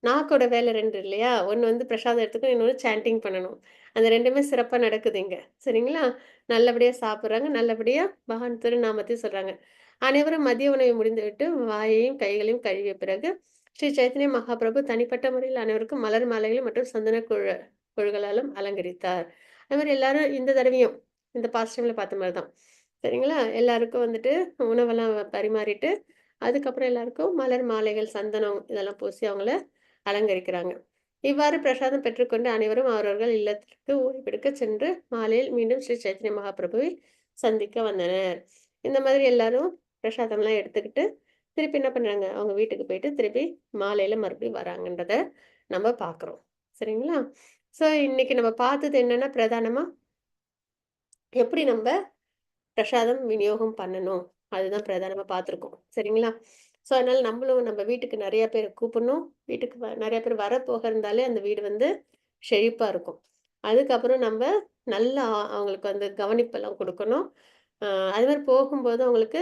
நாக்கோட வேலை 2 இல்லையா? ஒண்ணு வந்து பிரசாதம் எடுத்துக்கணும். இன்னொன்னு சாண்டிங் பண்ணணும். அந்த 2மே சிறப்பா நடக்குது இங்க. சரிங்களா? நல்லபடியா சாப்பிடுறாங்க. நல்லபடியா பகவான் திருநாமத்தையும் சொல்றாங்க. அனைவரும் மதிய உணவை முடிந்துவிட்டு வாயையும், கைகளையும் கழுவிய பிறகு, ஸ்ரீ சைத்தன்ய மகாபிரபு தனிப்பட்ட முறையில் அனைவருக்கும் மலர் மாலைகள் மற்றும் சந்தன குழுக்களாலும் அலங்கரித்தார். அது மாரி எல்லாரும் இந்த தடவையும் இந்த பாஸ்ட் டைம்ல பார்த்த மாரி தான். சரிங்களா? எல்லாருக்கும் வந்துட்டு உணவெல்லாம் பரிமாறிட்டு, அதுக்கப்புறம் எல்லாருக்கும் மலர் மாலைகள், சந்தனம் இதெல்லாம் பூசி அவங்கள அலங்கரிக்கிறாங்க. இவ்வாறு பிரசாதம் பெற்றுக்கொண்டு அனைவரும் அவரவர்கள் இல்லத்திற்கு ஓய்வெடுக்கச் சென்று மாலையில் மீண்டும் ஸ்ரீ சைத்தன்ய மகாபிரபுவை சந்திக்க வந்தனர். இந்த மாதிரி எல்லாரும் பிரசாதம்லாம் எடுத்துக்கிட்டு, திருப்பி என்ன பண்றாங்க? அவங்க வீட்டுக்கு போயிட்டு திருப்பி மாலையில மறுபடியும் வராங்கன்றத நம்ம பார்க்குறோம். சரிங்களா? ஸோ இன்னைக்கு நம்ம பார்த்தது என்னன்னா, பிரதானமா எப்படி நம்ப பிரசாதம் விநியோகம் பண்ணணும். அதுதான் பிரதானமா பார்த்துருக்கோம். சரிங்களா? ஸோ அதனால நம்மளும் நம்ம வீட்டுக்கு நெறைய பேர கூப்பிடணும். வீட்டுக்கு நெறைய பேர் வரப்போக இருந்தாலே அந்த வீடு வந்து செழிப்பா இருக்கும். அதுக்கப்புறம் நம்ப நல்லா அவங்களுக்கு வந்து கவனிப்பெல்லாம் குடுக்கணும். அ அது மாரி போகும்போது அவங்களுக்கு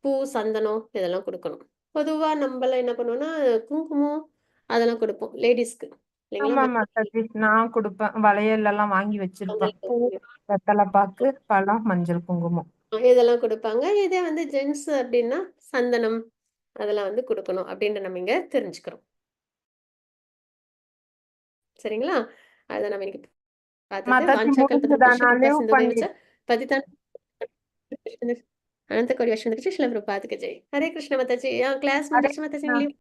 பூ, சந்தனம் இதெல்லாம் குடுக்கணும். பொதுவா நம்பலாம் என்ன பண்ணுவோம்னா, குங்குமம் அதெல்லாம் குடுப்போம். லேடீஸ்க்கு இல்லைங்களா? ஆமா மாதாஜி. நான் குடுப்பேன். வளையல் எல்லாம் வாங்கி வச்சிருப்பேன். பூ, வெத்தல பாக்கு, பழம், மஞ்சள், குங்குமம். இதெல்லாம் குடுப்பாங்க. இதே வந்து ஜென்ட்ஸ் அப்டின்னா, சந்தனம் அதெல்லாம் வந்து குடுக்கணும் அப்டின்னு நம்ம இங்க தெரிஞ்சுக்கிறோம். சரிங்களா? அத நம்ம இன்னைக்கு பார்த்தது. மாதாஜி வாஞ்சா முடிஞ்சுதா? கல்பத்ருக்ஷ நான் கிருபா லீவ் பண்ணி சிந்துபேவச்ச பதிதான அனந்த கோடி வருஷம் வந்துருச்சு. சில பிரபாதுக்கு ஜெய். ஹரே கிருஷ்ண மாதாஜி. கிளாஸ் ஹரே முடிஞ்சிருச்சு மாதாஜி. கிருஷ்ணா. லீவ்